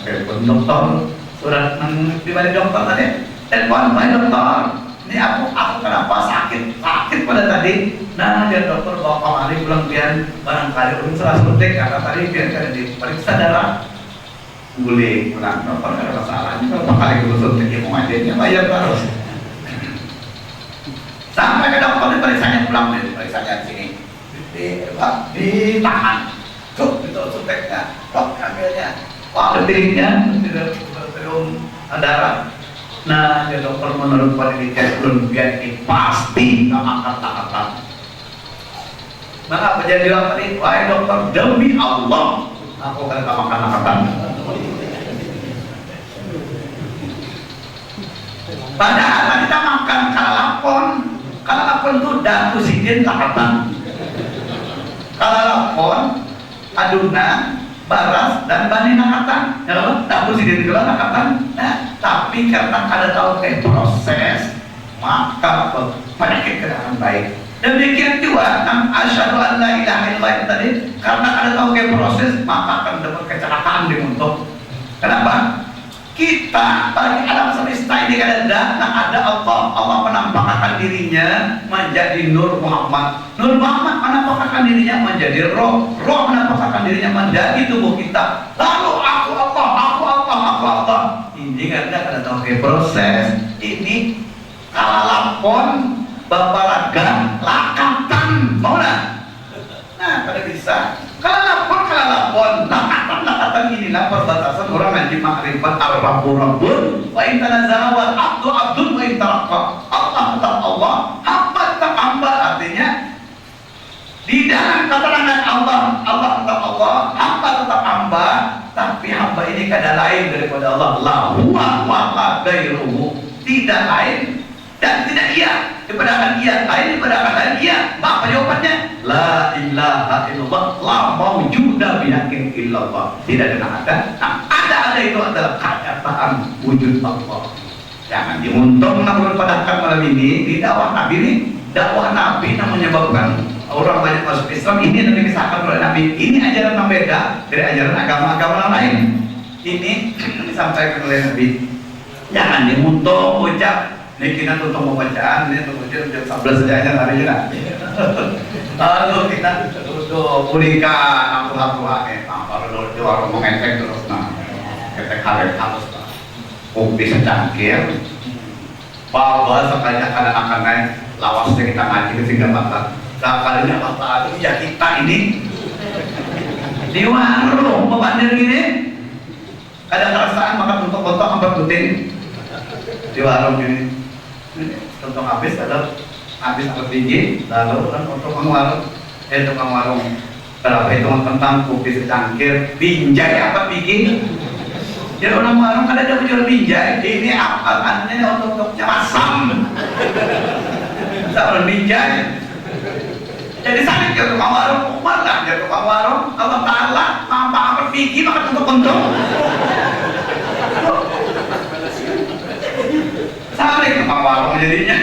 telepon dokter, surat di mana dokter tadi, telepon dokter. Ini aku kenapa sakit pada tadi. Nah dia dokter bawa kemari pulang biar barangkali urut salah suntik karena tadi biar kada diperiksa darah. Boleh pulang dokter ada masalahnya kalau kali urut suntik yang mau aja bayar terus. Sampai ke dokter diperiksanya pulang diperiksanya sini di tangan, tuh itu suntiknya, dok ambilnya, wah detiknya belum darah. Nah, dia dokter menurut penelitian belum biar pasti nggak makan lakatan. Maka jadi apa nih? Wahai dokter, demi Allah, aku akan tak makan lakatan. Padahal kita makan kalapon itu datu sidin lakatan. Kalapon, adunan, baras dan bani lakatan. Ya Allah, datu sidin juga lakatan. Nah, tapi karena ada tahu kayak proses, maka penyakit kita akan baik. Demikian juga asyhadu an la ilaha illallah tadi, karena ada tahu kayak proses, maka akan dapat kecelakaan di muntuk. Kenapa? Kita bagi alam semesta ini kadang ada Allah menampakkan dirinya menjadi Nur Muhammad. Nur Muhammad menampakkan dirinya menjadi Roh menampakkan dirinya menjadi tubuh kita. Lalu aku Allah. Ini karena ada tahu kayak proses. Ini kalapon babaragan lakatan, mau lah. Nah, kada bisa. Kalapon lakatan inilah perbatasan orang ngaji makrifat ar-rabbun wa in tanazzaha wal abdun wa in taraqqa. Allah tetap Allah, hamba tetap hamba. Artinya di dalam keterangan Allah tetap Allah, hamba tetap hamba, tapi hamba ini kada lain daripada Allah. La huwa wa la ghairuhu. Tidak lain dan tidak iya. Dipadakan iya, lain dipadakan lain iya. Maka jawabannya la ilaha illallah, la mawjuda bihaqqin illallah. Tidak ada. Nah, ada itu adalah kenyataan wujud Allah. Jangan diuntung namun padakan malam ini di dakwah Nabi ini. Dakwah Nabi yang menyebabkan orang banyak masuk Islam ini yang dikisahkan oleh Nabi. Ini ajaran yang beda dari ajaran agama-agama lain. Ini disampaikan oleh Nabi. Jangan diuntung ucap. Ini kita tutup pembacaan, ini tutup jam 11 saja hari ini. Lalu kita tutup pulihkan aku baru di warung mengetek terus ketek halus kopi secangkir bawa sekalinya akan naik lawasnya kita ngaji ke sehingga bapak sekalinya bapak itu ya kita ini di warung pemandir gini ada perasaan makan untuk ambil puting di warung gini. Contoh habis angkat tinggi, lalu kan untuk tukang warung berapa hitungan tentang kopi secangkir, binjai apa bikin? Jadi orang warung kan ada jual binjai, ini apa anehnya untuk masam, orang binjai. Jadi sakit ya tukang warung, malah ya tukang warung, Allah Taala apa bikin maka untuk untung. Saling tukang warung jadinya.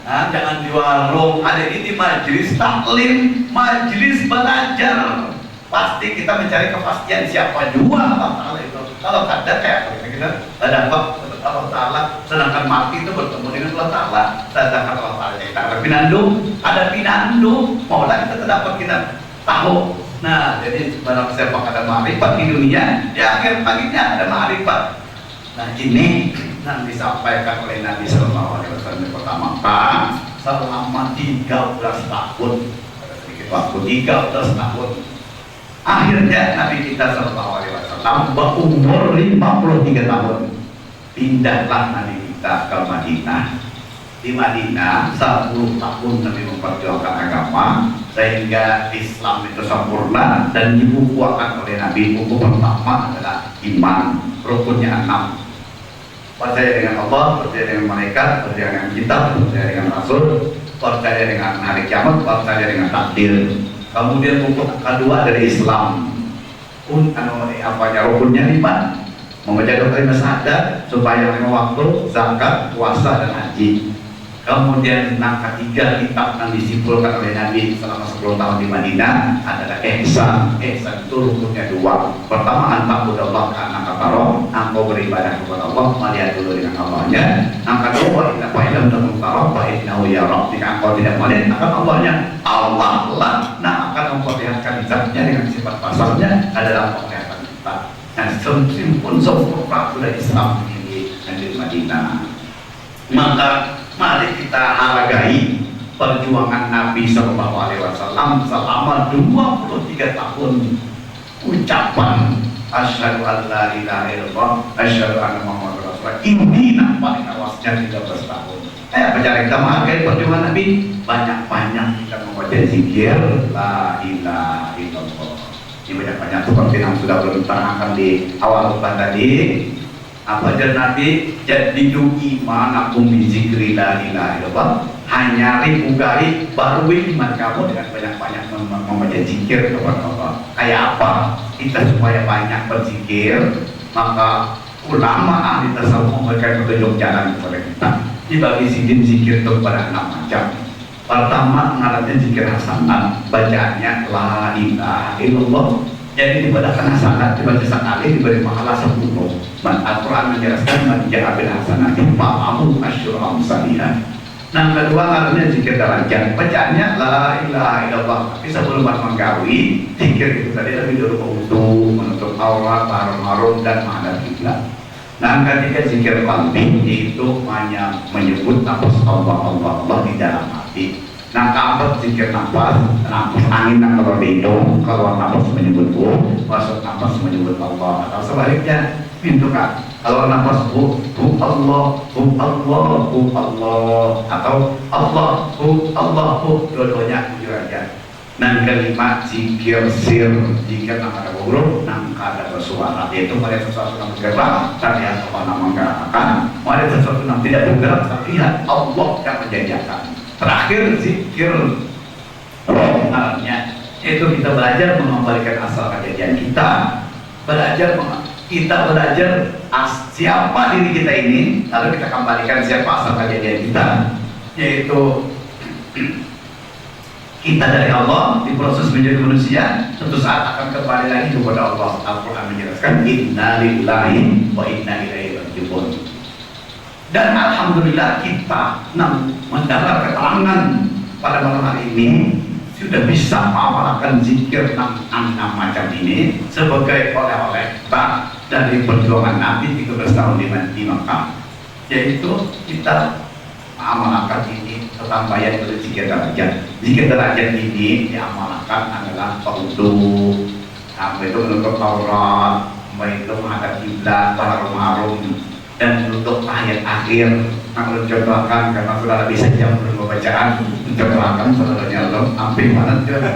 Nah, jangan di warung, ada ini majelis taklim, majelis belajar. Pasti kita mencari kepastian siapa juga Allah Ta'ala itu. Kalau ada kayak kita ada apa Allah Ta'ala, sedangkan mati itu bertemu dengan Allah Ta'ala. Sedangkan Allah Ta'ala kita ada pinandu, maulah kita terdapat kita tahu. Nah, jadi barang siapa ada ma'rifat di dunia, di akhir paginya ada ma'rifat. Nah, ini yang disampaikan oleh Nabi Sallallahu Alaihi Wasallam yang pertama selama 13 tahun, ada sedikit waktu 13 tahun. Akhirnya Nabi kita Sallallahu Alaihi Wasallam berumur 53 tahun. Pindahlah Nabi kita ke Madinah. Di Madinah 10 tahun Nabi memperjuangkan agama sehingga Islam itu sempurna dan dibukukan oleh Nabi. Buku pertama adalah iman, rukunnya 6: percaya dengan Allah, percaya dengan malaikat, percaya dengan kitab, percaya dengan rasul, percaya dengan hari kiamat, percaya dengan takdir. Kemudian buku kedua dari Islam, rukunnya 5: membaca kalimat syahadat supaya 5 waktu, zakat, puasa dan haji. Kemudian yang ketiga, kitab yang disimpulkan oleh Nabi selama 10 tahun di Madinah adalah ihsan. Ihsan itu rukunnya 2. Pertama, anta'budallah ka'annaka tarahu, engkau beribadah kepada Allah, melihat dulu dengan Allahnya. Yang kedua, inna fa'ilam takun tarahu fa innahu yarah, jika engkau tidak melihat akan Allahnya, Allah lah akan memperlihatkan zatnya dengan sifat pasarnya adalah penglihatan kita. Dan simpun sempurna sudah Islam ini di Madinah. Maka mari kita hargai perjuangan Nabi Sallallahu Alaihi Wasallam selama 23 tahun. Ucapan asyhadu an la ilaha illallah, asyhadu anna muhammadar rasulullah, ini nampak awasnya 13 tahun. Apa cara kita menghargai perjuangan Nabi? Banyak-banyak kita membaca zikir la ilaha illallah. Ini banyak-banyak seperti yang sudah terangkan di awal khutbah tadi. Apa ajar Nabi? Jadidu imanakum bi zikri la ilaha illallah. Hanya 1000 kali baru iman kamu dengan banyak-banyak membaca zikir kepada Allah. Kayak apa? Kita supaya banyak berzikir, maka ulama ahli tasawuf memberikan petunjuk jalan kepada kita. Dibagi zikir itu kepada 6 macam. Pertama, ngaratnya zikir hasanat, bacaannya la ilaha illallah. Jadi dibadakan hasanat, dibaca sekali diberi pahala 10. Al-Quran menjelaskan menjaga bil hasanat fa'amu asyur amsalihah. Nah, kedua ngaratnya zikir derajat, bacaannya la ilaha illallah. Tapi sebelum menggawi, zikir itu tadi lebih dulu untuk menutup aurat, harum-harum dan menghadap kiblat. Nah, ketiga zikir qalbi, yaitu hanya menyebut nafas Allah di dalam hati. Nah, keempat zikir nafas angin yang keluar di hidung, keluar nafas menyebut masuk nafas menyebut Allah. Atau sebaliknya, pintu kan, keluar nafas Allah, atau Allah, dua-duanya aja. Nah, kelima zikir sir, zikir yang ada huruf, yang ada bersuara, yaitu pada sesuatu yang bergerak, terlihat apa nama menggerakkan, pada sesuatu yang tidak bergerak, terlihat Allah yang menjajakan. Terakhir zikir rohnya, yaitu kita belajar mengembalikan asal kejadian kita, kita belajar siapa diri kita ini, lalu kita kembalikan siapa asal kejadian kita, yaitu kita dari Allah diproses menjadi manusia, suatu saat akan kembali lagi kepada Allah. Al-Quran menjelaskan inna lillahi wa inna ilaihi raji'un. Dan alhamdulillah kita mendapat keterangan pada malam hari ini sudah bisa mengamalkan zikir 6 macam ini sebagai oleh-oleh dari perjuangan Nabi 13 tahun di Makkah, yaitu kita mengamalkan ini ketambahan dari zikir derajat. Zikir derajat ini diamalkan adalah wudu, itu menutup aurat, itu menghadap kiblat, harum-harum, dan menutup ayat akhir. Aku contohkan karena sudah lebih sejam belum bacaan, contohkan saudaranya belum hampir banget juga.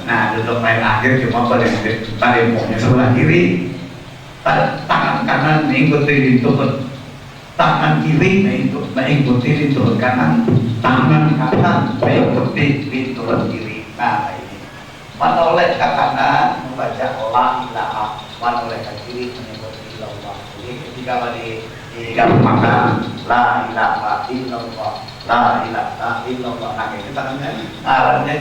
Nah, tutup ayat akhir cuma pada tarimuhnya sebelah kiri, tangan kanan mengikuti itu, tangan kiri mengikuti pintu kanan, tangan kanan mengikuti pintu kiri. Nah, ini menoleh ke kanan membaca la ilaha, menoleh ke kiri mengikuti illallah. Jadi ketika digampangkan la ilaha illallah, la ilaha illallah, nah itu tangannya arahnya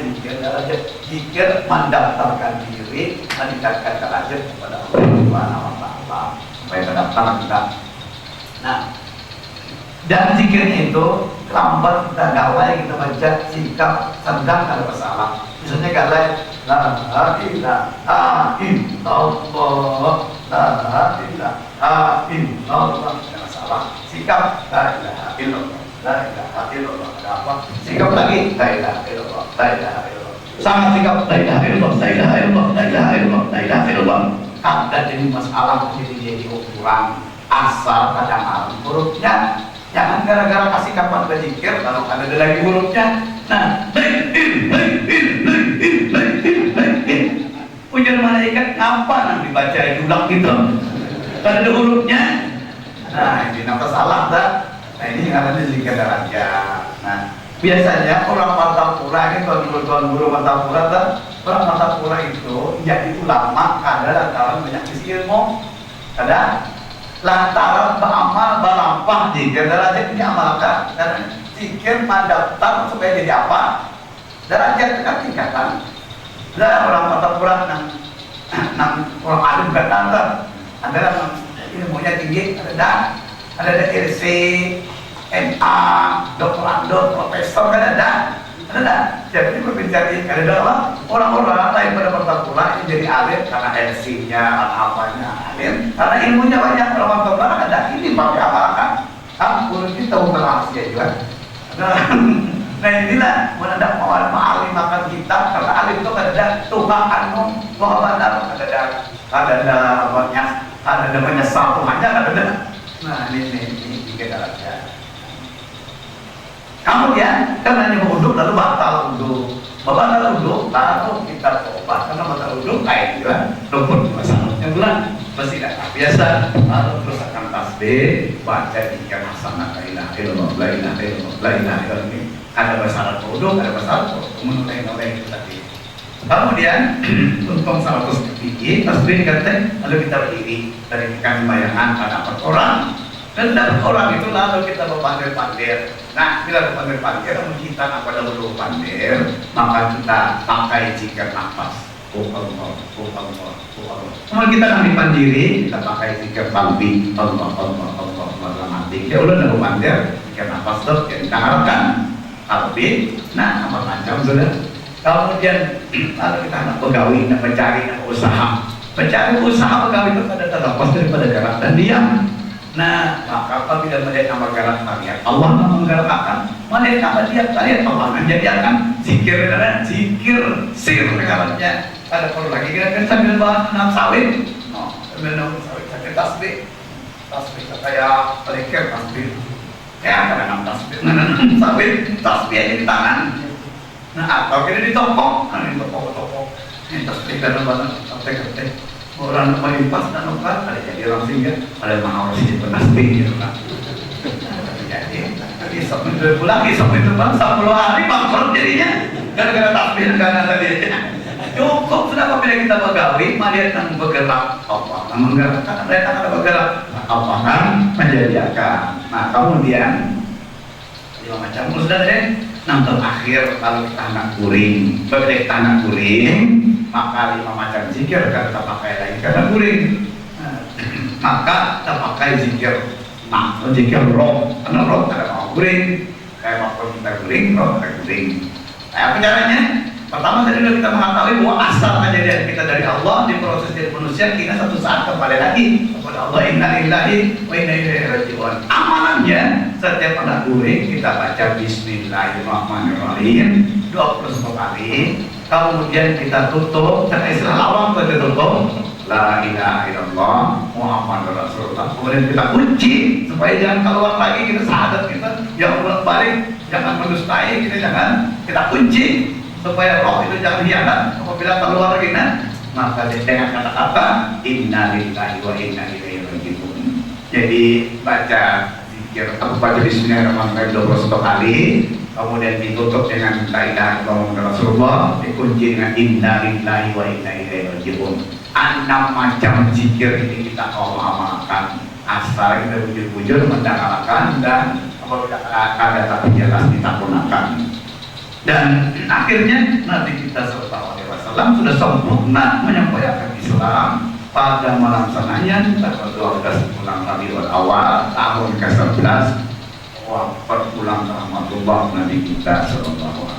zikir mendaftarkan diri, meningkatkan derajat kepada Allah Subhanahu wa Ta'ala supaya terdaftar kita. Nah, dan zikirnya itu lambat kita gawai, kita baca sikap sedang ada masalah. Misalnya galai la ilaha illallah, la ilaha illallah, salah, sikap la ilaha illallah, la ilaha illallah. Ada apa? Sikap lagi la ilaha illallah, la ilaha illallah. Sama sikap la ilaha illallah, la ilaha illallah, la ilaha illallah, la ilaha illallah. Ada jadi masalah jadi ukuran asal pada alam hurufnya. Jangan gara-gara kasih kapan berzikir lalu ada lagi hurufnya. Nah, ujar malaikat ngapa nang dibaca ulang gitu? Kan ada hurufnya. Nah, ini nampak salah dah. Nah, ini karena zikir daraja. Nah, biasanya orang Martapura ini tuan guru Martapura dah. Orang Martapura itu jadi ulama ada lantaran banyak isi ilmu. Ada lantaran beramal berampah zikir derajat ini amalkan karena zikir mendaftar supaya jadi apa? Derajat kan tingkatan. Lah orang Martapura nang orang alim kata ada ilmunya tinggi ada RC, MA, doktorando, profesor kan ada. Jadi berbicara ada apa? Orang-orang lain pada Martapura yang jadi alim karena LC-nya, apanya alim, karena ilmunya banyak. Kalau Martapura ada ini pakai amalkan. Kulit kita tahu rahasia juga. Nah inilah menandak ma'alim makan kita karena alim itu ada Tuhan anu Tuhan benar ada menyesal Tuhannya ada. Nah ini tiga daraja. Kemudian karena hanya wudhu lalu batal wudhu, lalu kita tobat karena batal wudhu kayak juga rukun masalah yang bulan pasti tidak biasa lalu terus akan tasbih baca tiga hasanah la ilaha illallah la ilaha illallah la ilaha illallah. Ada masalah wudhu, ada masalah menoleh itu tadi. Kemudian untuk 100 kaki tasbih dikatakan lalu kita berdiri dari kami bayangan pada 4 orang. Dan dapat orang itu lalu kita berpandir-pandir. Nah, bila berpandir-pandir, kita apa dahulu pandir, maka kita pakai zikir nafas. Allah. Kemudian kita akan dipandiri, kita pakai zikir talbih. Allah. Mati. Ya udah dapat pandir, zikir nafas tuh yang kita harapkan. Talbih. Nah, apa macam sudah. Kemudian lalu kita nak pegawai, nak mencari, nak usaha. Mencari usaha pegawai itu pada terlepas daripada gerak dan diam. Nah, maka apabila melihat nama gerak kalian, Allah menggerakkan. Melihat nama dia, kalian Allah menjadikan zikir sir negaranya. Ada perlu lagi kita sambil menanam sawit, menanam sawit sambil tasbih kayak pelikir tasbih. Ya, menanam tasbih, menanam sawit tasbih aja di tangan. Nah, atau kita di toko, di toko, ini tasbih dalam badan ketek. Orang melimpas dan obat ada jadi orang singgah ada mau sih penasbih gitu kan. Jadi esok itu pulang 10 hari bangkrut jadinya gara-gara tasbih karena tadi cukup sudah apabila kita pegawai melihat yang bergerak apa menggerakkan mereka ada bergerak apa kan menjadikan. Nah kemudian 5 macam sudah deh. Nah terakhir kalau kita anak kuring berbeda kita anak kuring maka 5 macam zikir kan kita pakai lagi karena kuring. Maka kita pakai zikir zikir roh karena roh ada mau kuring kayak waktu kita kuring roh ada kuring. Nah apa caranya? Pertama tadi kita mengetahui bahwa asal kejadian kita dari Allah di proses jadi manusia kita satu saat kembali lagi kepada Allah inna lillahi wa inna ilaihi raji'un. Amalannya setiap pada kuring kita baca Bismillahirrahmanirrahim 21 kali. Kemudian kita tutup karena istilah lawang kita tutup la ilaha illallah Muhammadur Rasulullah. Kemudian kita kunci supaya jangan keluar lagi kita syahadat kita yang ulang balik jangan mendustai kita kunci supaya roh itu jangan hianat apabila keluar lagi maka dengan kata-kata inna lillahi wa inna ilaihi raji'un. Jadi baca zikir atau baca Bismillahirrahmanirrahim 21 kali kemudian ditutup dengan la ilaha illallah Rasulullah dikunci dengan inna lillahi wa inna ilaihi raji'un. 6 macam zikir ini kita amalkan asal kita bujur-bujur mendakalakan dan apabila ada tapi jelas kita gunakan. Dan akhirnya Nabi kita SAW sudah sempurna menyampaikan Islam pada malam sananya tanggal 12 bulan Rabiul Awal tahun ke-11 wafat bulan rahmatullah Nabi kita SAW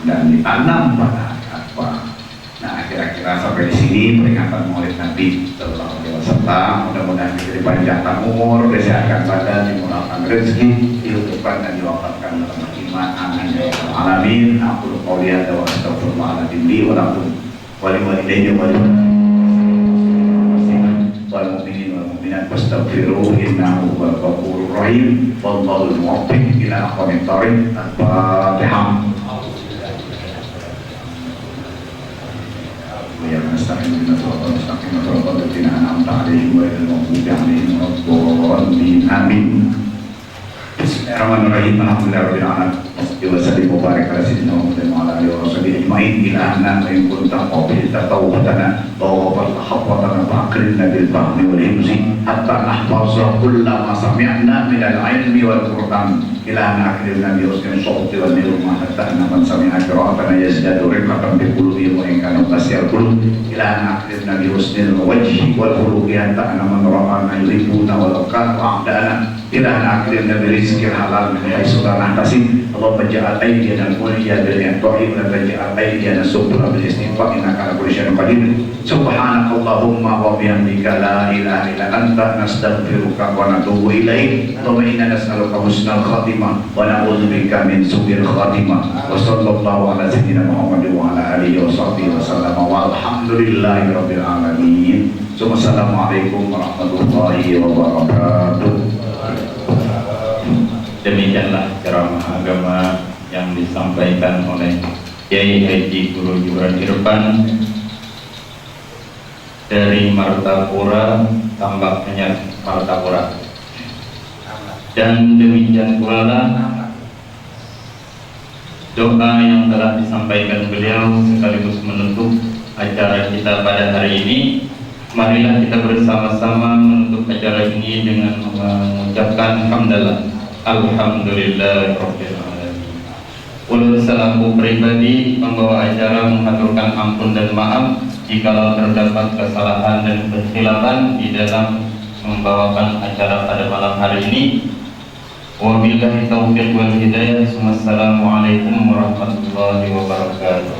dan ditanam pada hari Arafah. Nah kira-kira sampai di sini peringatan Maulid Nabi SAW peserta. Mudah-mudahan diberi panjang umur, kesehatan badan, dimurahkan rezeki, dihidupkan dan diwafatkan dalam iman. Amin ya rabbal alamin. Aku qouli hadza wa astaghfirullahaladzim li wa lakum wa liwalidayya wa wal mu'minin wal mu'minat fastaghfiruhu innahu huwal ghafurur rahim. Wallahul muwaffiq ila aqwamit thariq. Al-Fatihah. Ya nasta'in billahi wa nasta'in wa nasta'in an'amta 'alaihim wa lil maghdubi 'alaihim waladdallin. Amin. Bismillahirrahmanirrahim. Alhamdulillahirabbil alamin. Wa sallallahu wa baraka ala sayyidina Muhammadin wa ala alihi wa sahbihi ajma'in. Ilahna wa in kunta qabilta tawbatana wa ghafarta khatwatana wa akrimna bil fahmi wal himzi hatta nahfaza kullama sami'na min al-'ilmi wal qur'an. Ilahna akrimna bi husnil sawti wal nurma hatta man sami'a qira'atana yazdadu riqatan bi qulubi wa in kana qasiyal qulub. Ilahna akrimna bi husnil wajhi wal khuluqi hatta man ra'ana yuhibbuna wa kanu a'dana. Ilahna akrimna bi rizqil halal min haitsu la nahtasib. Allahumma ja'al aydiyana al-mulya bil i'ta'i wa taj'al aydiyana subra bil istighfar innaka ala kulli syai'in qadir. Subhanakallahumma wa bihamdika la ilaha illa anta nastaghfiruka wa natubu ilaik. Allahumma inna nas'aluka husnal khatimah wa na'udzubika min su'il khatimah. Wa sallallahu ala sayyidina Muhammadin wa ala alihi wa sahbihi wa sallam. Walhamdulillahi rabbil alamin. Assalamualaikum warahmatullahi wabarakatuh. Demikianlah ceramah agama yang disampaikan oleh Kiai Haji Guru Juran Irfan dari Martapura, Tambak Penyar Martapura. Dan demikian pula doa yang telah disampaikan beliau sekaligus menutup acara kita pada hari ini. Marilah kita bersama-sama menutup acara ini dengan mengucapkan hamdalah. Alhamdulillahirabbil alamin. Ulun selaku pribadi pembawa acara mengaturkan ampun dan maaf jikalau terdapat kesalahan dan kekhilafan di dalam membawakan acara pada malam hari ini. Wabillahi taufiq wal hidayah. Wassalamualaikum warahmatullahi wabarakatuh.